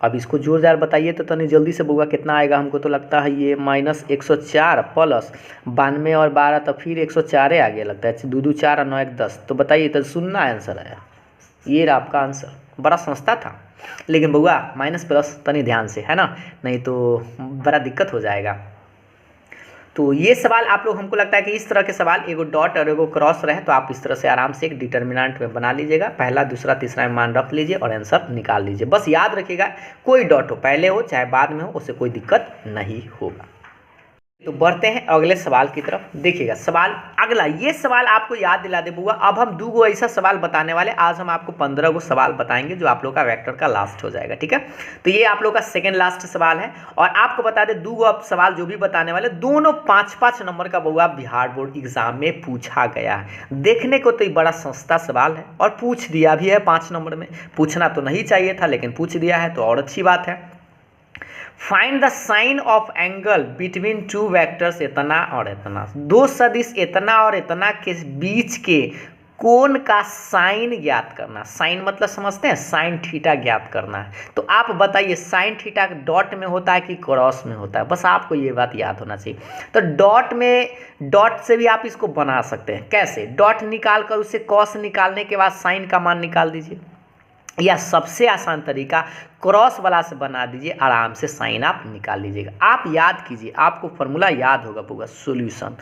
अब इसको जोरदार बताइए तो तनी जल्दी से बुआ कितना आएगा। हमको तो लगता है ये -104 प्लस 92 और 12, तो फिर 104 आ गया लगता है, 2 2 4 और 9 1 10। तो बताइए, तो शून्य आंसर आया। ये रहा आपका आंसर, बड़ा सस्ता था, लेकिन बुआ माइनस प्लस तनी ध्यान से, है ना, नहीं तो बड़ा दिक्कत हो जाएगा। तो ये सवाल आप लोग, हमको लगता है कि इस तरह के सवाल, एगो डॉट और एगो क्रॉस रहे तो आप इस तरह से आराम से एक डिटर्मिनेंट में बना लीजिएगा। पहला, दूसरा, तीसरा में मान रख लीजिए और आंसर निकाल लीजिए। बस याद रखिएगा, कोई डॉट हो, पहले हो चाहे बाद में हो, उससे कोई दिक्कत नहीं होगा। तो बढ़ते हैं अगले सवाल की तरफ। देखिएगा सवाल अगला, ये सवाल आपको याद दिला दे बुआ। अब हम 2 गो ऐसा सवाल बताने वाले, आज हम आपको 15 गो सवाल बताएंगे, जो आप लोग का वेक्टर का लास्ट हो जाएगा, ठीक है। तो ये आप लोग का सेकंड लास्ट सवाल है, और आपको बता दें 2 गो अब सवाल जो भी बताने वाले, दोनों 5-5 नंबर का बुआ बिहार बोर्ड एग्जाम में पूछा गया है। देखने को तो ये बड़ा सस्ता सवाल है, और पूछ दिया भी है 5 नंबर में। पूछना तो नहीं चाहिए था, लेकिन पूछ दिया है तो और अच्छी बात है। Find the sine of angle between 2 vectors इतना और इतना, 2 सदिश इतना और इतना के बीच के कोण का साइन ज्ञात करना। साइन मतलब समझते हैं, साइन थीटा ज्ञात करना है। तो आप बताइए, साइन थीटा डॉट में होता है कि क्रॉस में होता है, बस आपको ये बात याद होना चाहिए। तो डॉट से भी आप इसको बना सकते हैं। कैसे, डॉट निकाल कर उससे कॉस निकालने के बाद साइन का मान निकाल दीजिए, या सबसे आसान तरीका क्रॉस वाला से बना दीजिए, आराम से साइन आप निकाल लीजिएगा। आप याद कीजिए, आपको फॉर्मूला याद होगा पूरा सॉल्यूशन।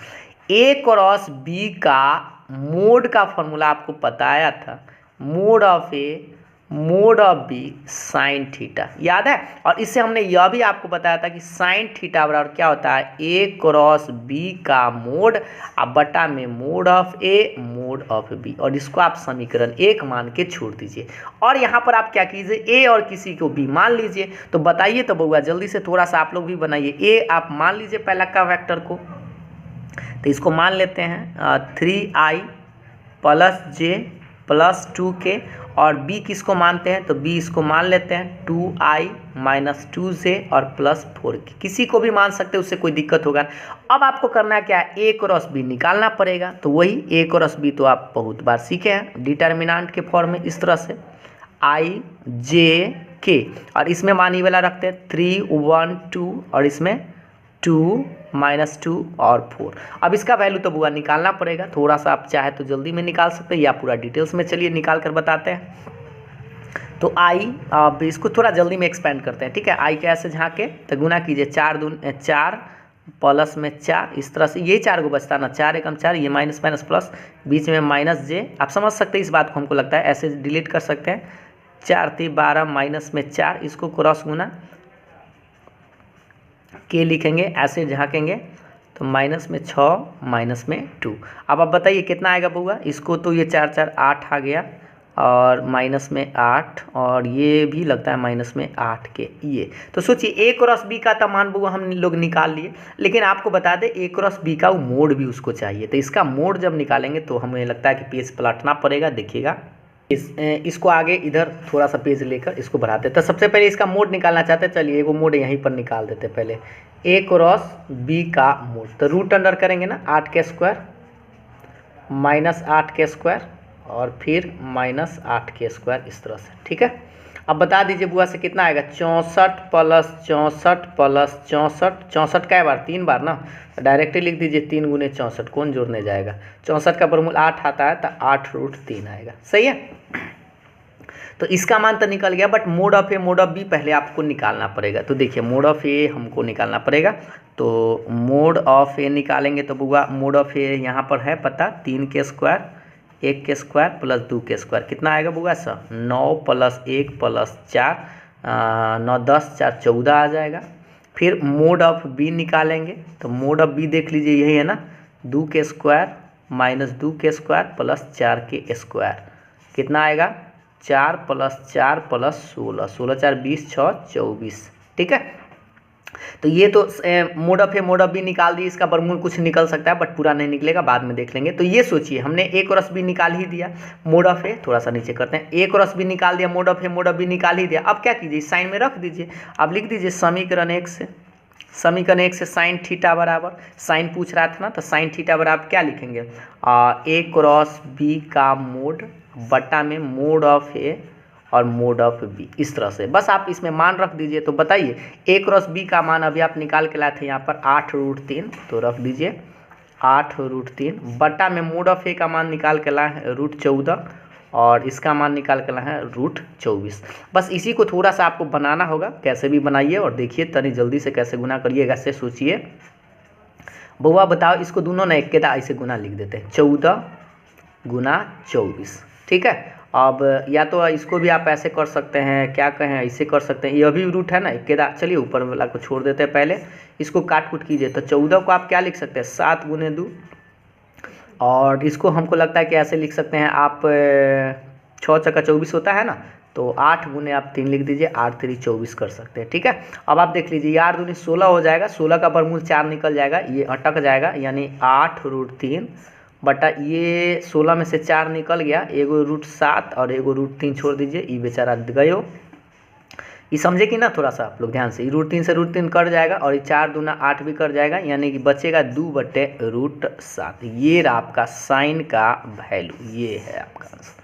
ए क्रॉस बी का मोड का फॉर्मूला आपको बताया था, mod of A mod of B sine theta, याद है। और इससे हमने यह भी आपको बताया था कि साइन थीटा बराबर क्या होता है, ए क्रॉस बी का मोड अब बटा में mod of A mod of B, और इसको आप समीकरण 1 मान के छोड़ दीजिए। और यहाँ पर आप क्या कीजिए, ए और किसी को बी मान लीजिए। तो बताइए तो बउआ जल्दी से थोड़ा सा आप लोग भी बनाइए। ए आप मान लीजिए पहला का वेक्टर को, तो इसको मान लेते हैं 3i प्लस जे प्लस 2k, और b किसको मानते हैं, तो b इसको मान लेते हैं 2i माइनस 2j और प्लस 4k, किसी को भी मान सकते हैं, उससे कोई दिक्कत होगा। अब आपको करना क्या है, a क्रॉस b निकालना पड़ेगा। तो वही a क्रॉस b तो आप बहुत बार सीखे हैं डिटर्मिनेंट के फॉर्म में, इस तरह से i j k, और इसमें मानी वाला रखते हैं 3 1 2, और इसमें 2 माइनस 2 और 4। अब इसका वैल्यू तो बुआ निकालना पड़ेगा, थोड़ा सा आप चाहे तो जल्दी में निकाल सकते हैं या पूरा डिटेल्स में चलिए निकाल कर बताते हैं। तो आई, अब इसको थोड़ा जल्दी में एक्सपेंड करते हैं, ठीक है। आई कैसे झाँके, तो गुना कीजिए 4 दून 4 प्लस में 4, इस तरह से ये 4 को बचता ना, 4 एकम 4, ये माइनस माइनस प्लस, बीच में माइनस जे, आप समझ सकते हैं इस बात को, हमको लगता है ऐसे डिलीट कर सकते हैं। 4 3 12 माइनस में 4, इसको क्रॉस गुना के लिखेंगे, ऐसे झाँकेंगे तो माइनस में 6 माइनस में 2। अब आप बताइए कितना आएगा बउआ, इसको तो ये 4 4 8 आ गया, और माइनस में 8, और ये भी लगता है माइनस में 8 के ये। तो सोचिए ए क्रॉस बी का मान बुआ हम लोग निकाल लिए, लेकिन आपको बता दें ए क्रॉस बी का वो मोड भी उसको चाहिए। तो इसका मोड जब निकालेंगे तो हमें लगता है कि पेज पलटना पड़ेगा, देखिएगा इसको आगे इधर थोड़ा सा पेज लेकर इसको बढ़ाते हैं। तो सबसे पहले इसका मोड निकालना चाहते हैं, चलिए एगो मोड यहीं पर निकाल देते हैं पहले, ए क्रॉस बी का मोड। तो रूट अंडर करेंगे ना 8 के स्क्वायर माइनस 8 के स्क्वायर और फिर माइनस 8 के स्क्वायर, इस तरह से, ठीक है। अब बता दीजिए बुआ से कितना आएगा, 64 प्लस 64 प्लस 64, 64 कै बार 3 बार ना, डायरेक्टली लिख दीजिए 3 गुने 64, कौन जोड़ने जाएगा, 64 का वर्गमूल 8 आता है तो 8√3 आएगा, सही है। तो इसका मान तो निकल गया, but mod of A mod of B पहले आपको निकालना पड़ेगा। तो देखिए मोड ऑफ ए हमको निकालना पड़ेगा, तो मोड ऑफ ए निकालेंगे तो बुआ मोड ऑफ ए यहाँ पर है पता, 3 के स्क्वायर 1 के स्क्वायर प्लस 2 के स्क्वायर, कितना आएगा बुआ सर, 9 प्लस 1 प्लस 4 9 10 4 14 आ जाएगा। फिर मोड ऑफ बी निकालेंगे, तो मोड ऑफ बी देख लीजिए यही है ना, 2 के स्क्वायर माइनस 2 के स्क्वायर प्लस 4 के स्क्वायर, कितना आएगा 4 प्लस 4 प्लस 16, 16 4 20 6 24, ठीक है। तो ये तो mod of A mod of B निकाल दिए, इसका वर्गमूल कुछ निकल सकता है बट पूरा नहीं निकलेगा, बाद में देख लेंगे। तो ये सोचिए हमने ए क्रॉस बी निकाल ही दिया, मोड ऑफ ए थोड़ा सा नीचे करते हैं, ए क्रॉस बी निकाल दिया, mod of A mod of B निकाल ही दिया। अब क्या कीजिए, साइन में रख दीजिए, अब लिख दीजिए समीकरण 1 से, समीकरण 1 से साइन थीटा बराबर, साइन पूछ रहा था ना, तो साइन थीटा बराबर क्या लिखेंगे, ए क्रॉस बी का मोड बटा में मोड ऑफ ए और मोड ऑफ बी, इस तरह से बस आप इसमें मान रख दीजिए। तो बताइए ए क्रॉस बी का मान अभी आप निकाल के लाए थे यहाँ पर 8√3, तो रख दीजिए 8√3 बटा में मोड ऑफ ए का मान निकाल के लाए हैं √14, और इसका मान निकाल के लाए हैं √24। बस इसी को थोड़ा सा आपको बनाना होगा, कैसे भी बनाइए और देखिए तनी जल्दी से कैसे गुना करिएगा, ऐसे सोचिए। बउआ बताओ इसको दोनों ने एक के दा ऐसे गुना लिख देते हैं, 14 गुना 24, ठीक है। अब या तो इसको भी आप ऐसे कर सकते हैं, क्या कहें ऐसे कर सकते हैं, यह भी रूट है ना एक के दा, चलिए ऊपर वाला को छोड़ देते हैं, पहले इसको काट कूट कीजिए। तो 14 को आप क्या लिख सकते हैं 7 गुने 2, और इसको हमको लगता है कि ऐसे लिख सकते हैं आप 6 चक्का 24 होता है ना, तो 8 गुने आप 3 लिख दीजिए, 8 3 24 कर सकते हैं, ठीक है। अब आप देख लीजिए 8 दूनी 16 हो जाएगा, 16 का वर्गमूल 4 निकल जाएगा, ये अटक जाएगा, यानी 8√3 बटा ये 16 में से 4 निकल गया, एगो √7 और एगो √3 छोड़ दीजिए, ये बेचारा गयो, ये समझे कि ना थोड़ा सा आप लोग ध्यान से, √3 से √3 कट जाएगा और ये 4 दूना 8 भी कट जाएगा, यानी कि बचेगा 2/√7। ये रहा आपका साइन का वैल्यू, ये है आपका आंसर।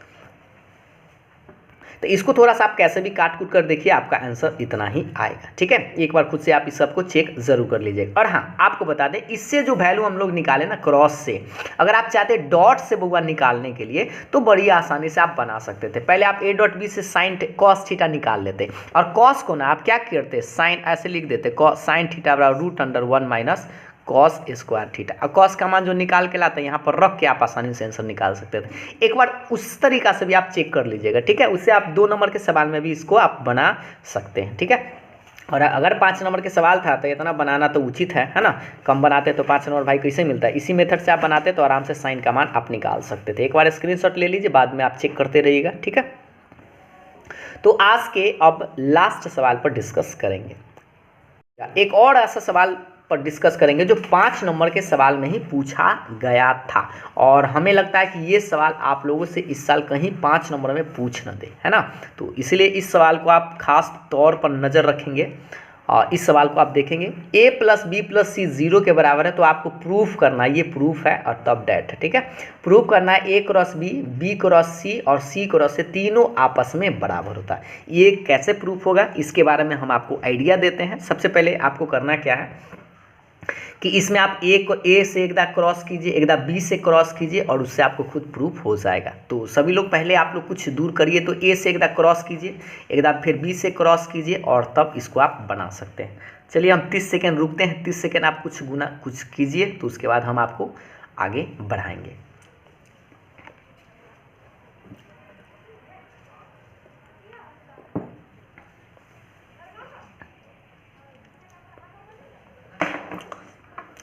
तो इसको थोड़ा सा आप कैसे भी काट कूट कर देखिए, आपका आंसर इतना ही आएगा, ठीक है। एक बार खुद से आप इस सबको चेक जरूर कर लीजिएगा। और हाँ आपको बता दें, इससे जो वैल्यू हम लोग निकाले ना क्रॉस से, अगर आप चाहते हैं डॉट से बुआ निकालने के लिए तो बड़ी आसानी से आप बना सकते थे। पहले आप a.b से साइन कॉस थीटा निकाल लेते, और कॉस को ना आप क्या करते, साइन ऐसे लिख देते, साइन थीटा बराबर √1 माइनस कॉस स्क्वायर थीटा। और कॉस का मान जो निकाल के लाते हैं यहाँ पर रख के आप आसानी से आंसर निकाल सकते थे। एक बार उस तरीका से भी आप चेक कर लीजिएगा, ठीक है। उससे आप 2 नंबर के सवाल में भी इसको आप बना सकते हैं, ठीक है। और अगर 5 नंबर के सवाल था तो इतना बनाना तो उचित है ना। कम बनाते तो 5 नंबर भाई कैसे मिलता है। इसी मेथड से आप बनाते तो आराम से साइन का मान आप निकाल सकते थे। एक बार स्क्रीनशॉट ले लीजिए, बाद में आप चेक करते रहिएगा, ठीक है। तो आज के अब लास्ट सवाल पर डिस्कस करेंगे। एक और ऐसा सवाल पर डिस्कस करेंगे जो 5 नंबर के सवाल में ही पूछा गया था, और हमें लगता है कि ये सवाल आप लोगों से इस साल कहीं 5 नंबर में पूछ न दे, है ना। तो इसलिए इस सवाल को आप खास तौर पर नज़र रखेंगे और इस सवाल को आप देखेंगे। a + b + c 0 के बराबर है, तो आपको प्रूफ करना है, ये प्रूफ है और तब डेट है, ठीक है। प्रूफ करना है a × b × c और c × c तीनों आपस में बराबर होता है। ये कैसे प्रूफ होगा इसके बारे में हम आपको आइडिया देते हैं। सबसे पहले आपको करना क्या है कि इसमें आप a को a से एकदा क्रॉस कीजिए, एकदा b से क्रॉस कीजिए और उससे आपको खुद प्रूफ हो जाएगा। तो सभी लोग पहले आप लोग कुछ दूर करिए, तो a से एकदा क्रॉस कीजिए, एकदा फिर b से क्रॉस कीजिए और तब इसको आप बना सकते हैं। चलिए हम 30 सेकेंड रुकते हैं। 30 सेकेंड आप कुछ कीजिए, तो उसके बाद हम आपको आगे बढ़ाएंगे।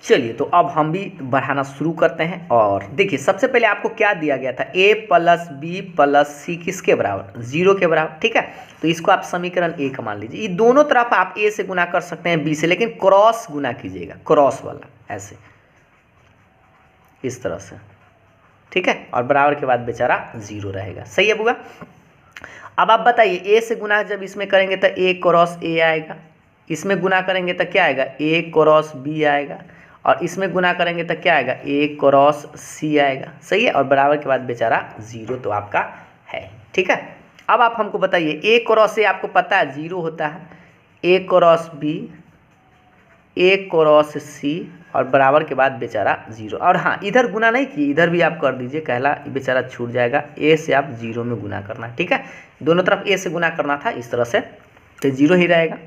चलिए तो अब हम भी बढ़ाना शुरू करते हैं। और देखिए सबसे पहले आपको क्या दिया गया था, a + b + c किसके बराबर, 0 के बराबर, ठीक है। तो इसको आप समीकरण a का मान लीजिए। ये दोनों तरफ आप a से गुना कर सकते हैं b से, लेकिन क्रॉस गुना कीजिएगा, क्रॉस वाला ऐसे इस तरह से, ठीक है। और बराबर के बाद बेचारा 0 रहेगा, सही है बुआ। अब आप बताइए a से गुना जब इसमें करेंगे तो a × a आएगा, इसमें गुना करेंगे तो क्या आएगा, a × b आएगा, और इसमें गुना करेंगे तो क्या आएगा, a × c आएगा, सही है। और बराबर के बाद बेचारा 0 तो आपका है, ठीक है। अब आप हमको बताइए a × a आपको पता है 0 होता है, a × b, a × c और बराबर के बाद बेचारा 0। और हाँ, इधर गुना नहीं किए, इधर भी आप कर दीजिए, कहला बेचारा छूट जाएगा। a से आप 0 में गुना करना, ठीक है। दोनों तरफ a से गुना करना था इस तरह से, तो 0 ही रहेगा।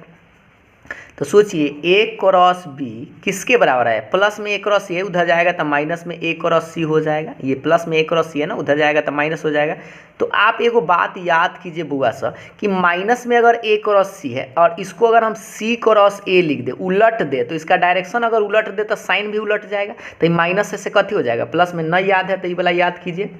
तो सोचिए a × b किसके बराबर है, प्लस में a × c है, उधर जाएगा तो माइनस में a × c हो जाएगा। ये प्लस में a × c है ना, उधर जाएगा तो माइनस हो जाएगा। तो आप एगो बात याद कीजिए बुआ सर कि माइनस में अगर a × c है और इसको अगर हम c × a लिख दे, उलट दे, तो इसका डायरेक्शन अगर उलट दे तो साइन भी उलट जाएगा। तो ये माइनस से कथी हो जाएगा, प्लस में न याद है तो ये वाला याद कीजिए।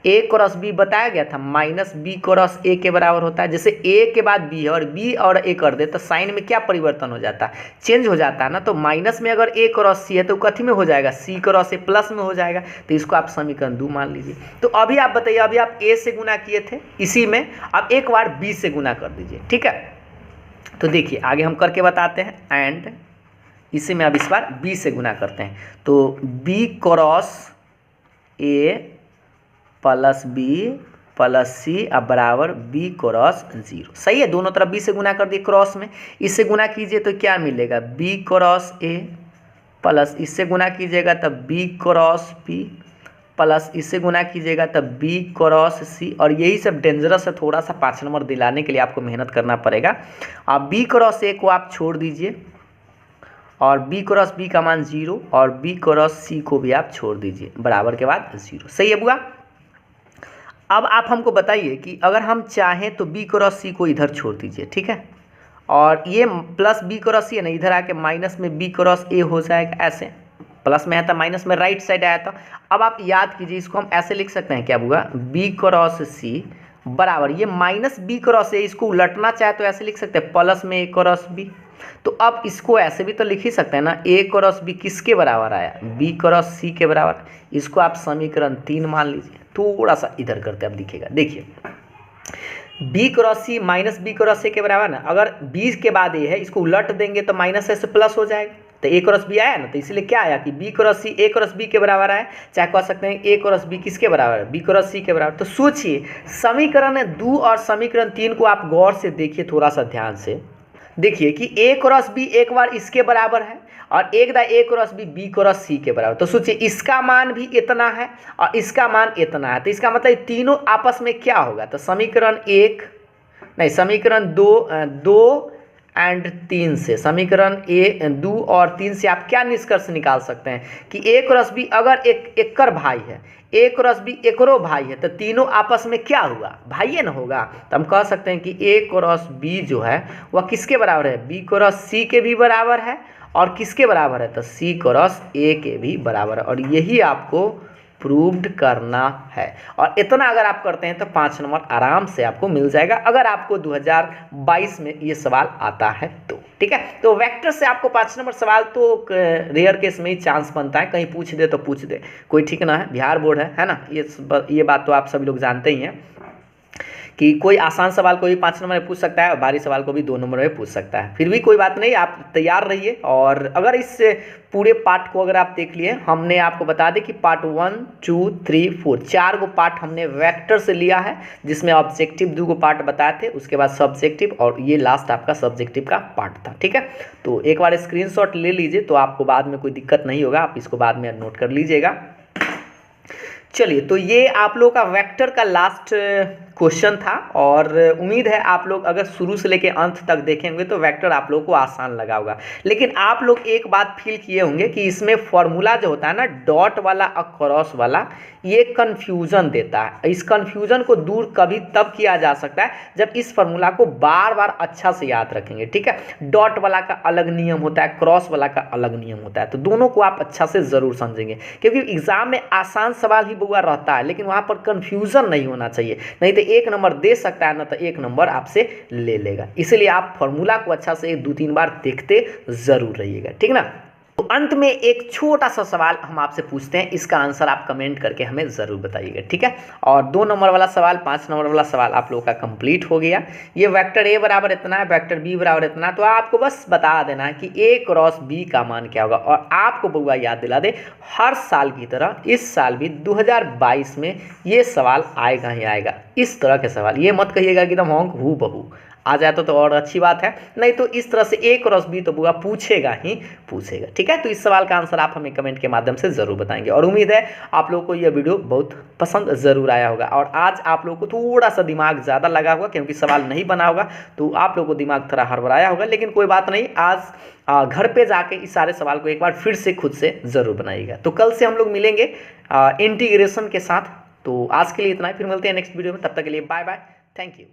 a × b बताया गया था माइनस b × a के बराबर होता है। जैसे a के बाद b है और b और a कर दे तो साइन में क्या परिवर्तन हो जाता है, चेंज हो जाता है ना। तो माइनस में अगर a × c है तो कथी में हो जाएगा, c × a प्लस में हो जाएगा। तो इसको आप समीकरण 2 मान लीजिए। तो अभी आप बताइए, अभी आप a से गुना किए थे इसी में, अब एक बार b से गुना कर दीजिए, ठीक है। तो देखिए आगे हम करके बताते हैं। एंड इसी में अब इस बार b से गुना करते हैं, तो b × a + b + c अब बराबर b × 0, सही है। दोनों तरफ b से गुना कर दिए क्रॉस में, इससे गुना कीजिए तो क्या मिलेगा, b × a प्लस इससे गुना कीजिएगा तब b × b प्लस इससे गुना कीजिएगा तब b × c। और यही सब डेंजरस है, थोड़ा सा 5 नंबर दिलाने के लिए आपको मेहनत करना पड़ेगा। अब b × a को आप छोड़ दीजिए और b × b का मान 0 और b × c को भी आप छोड़ दीजिए, बराबर के बाद 0, सही है बुआ। अब आप हमको बताइए कि अगर हम चाहें तो b × c को इधर छोड़ दीजिए, ठीक है। और ये प्लस b × c है ना, इधर आके माइनस में b × a हो जाएगा, ऐसे प्लस में है तो माइनस में राइट साइड आया था। अब आप याद कीजिए, इसको हम ऐसे लिख सकते हैं, क्या होगा, b × c बराबर ये माइनस b × a, इसको उलटना चाहे तो ऐसे लिख सकते हैं प्लस में a × b। तो अब इसको ऐसे भी तो लिख ही सकते हैं ना, a × b किसके बराबर आया, b × c के बराबर। इसको आप समीकरण 3 मान लीजिए। थोड़ा सा इधर करते अब दिखेगा, देखिए b × c minus b × c के बराबर ना, अगर 20 के बाद ये है, इसको उलट देंगे तो माइनस से प्लस हो जाएगा। तो a × b आया ना, तो इसलिए क्या आया कि b × c a × b के बराबर आया, चाहे कह सकते हैं a × b किसके बराबर है, b × c के बराबर। तो सोचिए समीकरण 2 और समीकरण 3 को आप गौर से देखिए, थोड़ा सा ध्यान से देखिए कि a × b एक बार इसके बराबर है और एक दा a × b × c के बराबर। तो सोचिए इसका मान भी इतना है और इसका मान इतना है, तो इसका मतलब तीनों आपस में क्या होगा, तो समीकरण 1 नहीं समीकरण 2 एंड 3 से, समीकरण 2 और 3 से आप क्या निष्कर्ष निकाल सकते हैं कि ए क्रॉस बी अगर एक एकर भाई है, ए क्रॉस बी एकरो भाई है, तो तीनों आपस में क्या हुआ, भाई ना होगा। तो हम कह सकते हैं कि ए क्रॉस बी जो है वह किसके बराबर है, बी क्रॉस सी के भी बराबर है, और किसके बराबर है, तो सी क्रॉस ए के भी बराबर है। और यही आपको प्रूव्ड करना है, और इतना अगर आप करते हैं तो 5 नंबर आराम से आपको मिल जाएगा, अगर आपको 2022 में ये सवाल आता है तो। ठीक है, तो वेक्टर से आपको 5 नंबर सवाल तो रेयर केस में ही चांस बनता है, कहीं पूछ दे तो पूछ दे, कोई ठीक ना है, बिहार बोर्ड है ना, ये बात तो आप सभी लोग जानते ही हैं कि कोई आसान सवाल को भी 5 नंबर में पूछ सकता है और भारी सवाल को भी 2 नंबर में पूछ सकता है। फिर भी कोई बात नहीं, आप तैयार रहिए। और अगर इस पूरे पार्ट को अगर आप देख लिए, हमने आपको बता दें कि पार्ट 1, 2, 3, 4 4 को पार्ट हमने वेक्टर से लिया है, जिसमें ऑब्जेक्टिव 2 को पार्ट बताए थे, उसके बाद सब्जेक्टिव, और ये लास्ट आपका सब्जेक्टिव का पार्ट था। ठीक है, तो एक बार स्क्रीनशॉट ले लीजिए तो आपको बाद में कोई दिक्कत नहीं होगा, आप इसको बाद में नोट कर लीजिएगा। चलिए, तो ये आप लोग का वेक्टर का लास्ट क्वेश्चन था, और उम्मीद है आप लोग अगर शुरू से लेकर अंत तक देखेंगे तो वेक्टर आप लोग को आसान लगा होगा। लेकिन आप लोग एक बात फील किए होंगे कि इसमें फॉर्मूला जो होता है ना, डॉट वाला और क्रॉस वाला, ये कन्फ्यूज़न देता है। इस कन्फ्यूज़न को दूर कभी तब किया जा सकता है जब इस फॉर्मूला को बार बार अच्छा से याद रखेंगे। ठीक है, डॉट वाला का अलग नियम होता है, क्रॉस वाला का अलग नियम होता है, तो दोनों को आप अच्छा से ज़रूर समझेंगे, क्योंकि एग्जाम में आसान सवाल ही बुआ रहता है, लेकिन वहाँ पर कन्फ्यूज़न नहीं होना चाहिए, नहीं तो 1 नंबर दे सकता है ना, तो 1 नंबर आपसे ले लेगा। इसलिए आप फॉर्मूला को अच्छा से 2-3 बार देखते ज़रूर रहिएगा। ठीक ना, तो अंत में एक छोटा सा सवाल हम आपसे पूछते हैं, इसका आंसर आप कमेंट करके हमें ज़रूर बताइएगा। ठीक है, और 2 नंबर वाला सवाल, 5 नंबर वाला सवाल आप लोगों का कंप्लीट हो गया। ये वेक्टर ए बराबर इतना है, वेक्टर बी बराबर इतना, तो आपको बस बता देना है कि ए क्रॉस बी का मान क्या होगा। और आपको बउआ याद दिला दे, हर साल की तरह इस साल भी 2022 में ये सवाल आएगा ही आएगा। इस तरह के सवाल, ये मत कहिएगा कि एकदम होंग हू बहू आ जाता तो और अच्छी बात है, नहीं तो इस तरह से ए क्रॉस बी तो बुआ पूछेगा ही पूछेगा। ठीक है, तो इस सवाल का आंसर आप हमें कमेंट के माध्यम से ज़रूर बताएंगे, और उम्मीद है आप लोगों को यह वीडियो बहुत पसंद ज़रूर आया होगा। और आज आप लोगों को थोड़ा सा दिमाग ज़्यादा लगा होगा, क्योंकि सवाल नहीं बना होगा तो आप लोगों को दिमाग थोड़ा हड़बड़ाया होगा, लेकिन कोई बात नहीं, आज घर पे जाके इस सारे सवाल को एक बार फिर से खुद से ज़रूर बनाइएगा। तो कल से हम लोग मिलेंगे इंटीग्रेशन के साथ। तो आज के लिए इतना ही, फिर मिलते हैं नेक्स्ट वीडियो में, तब तक के लिए बाय बाय, थैंक यू।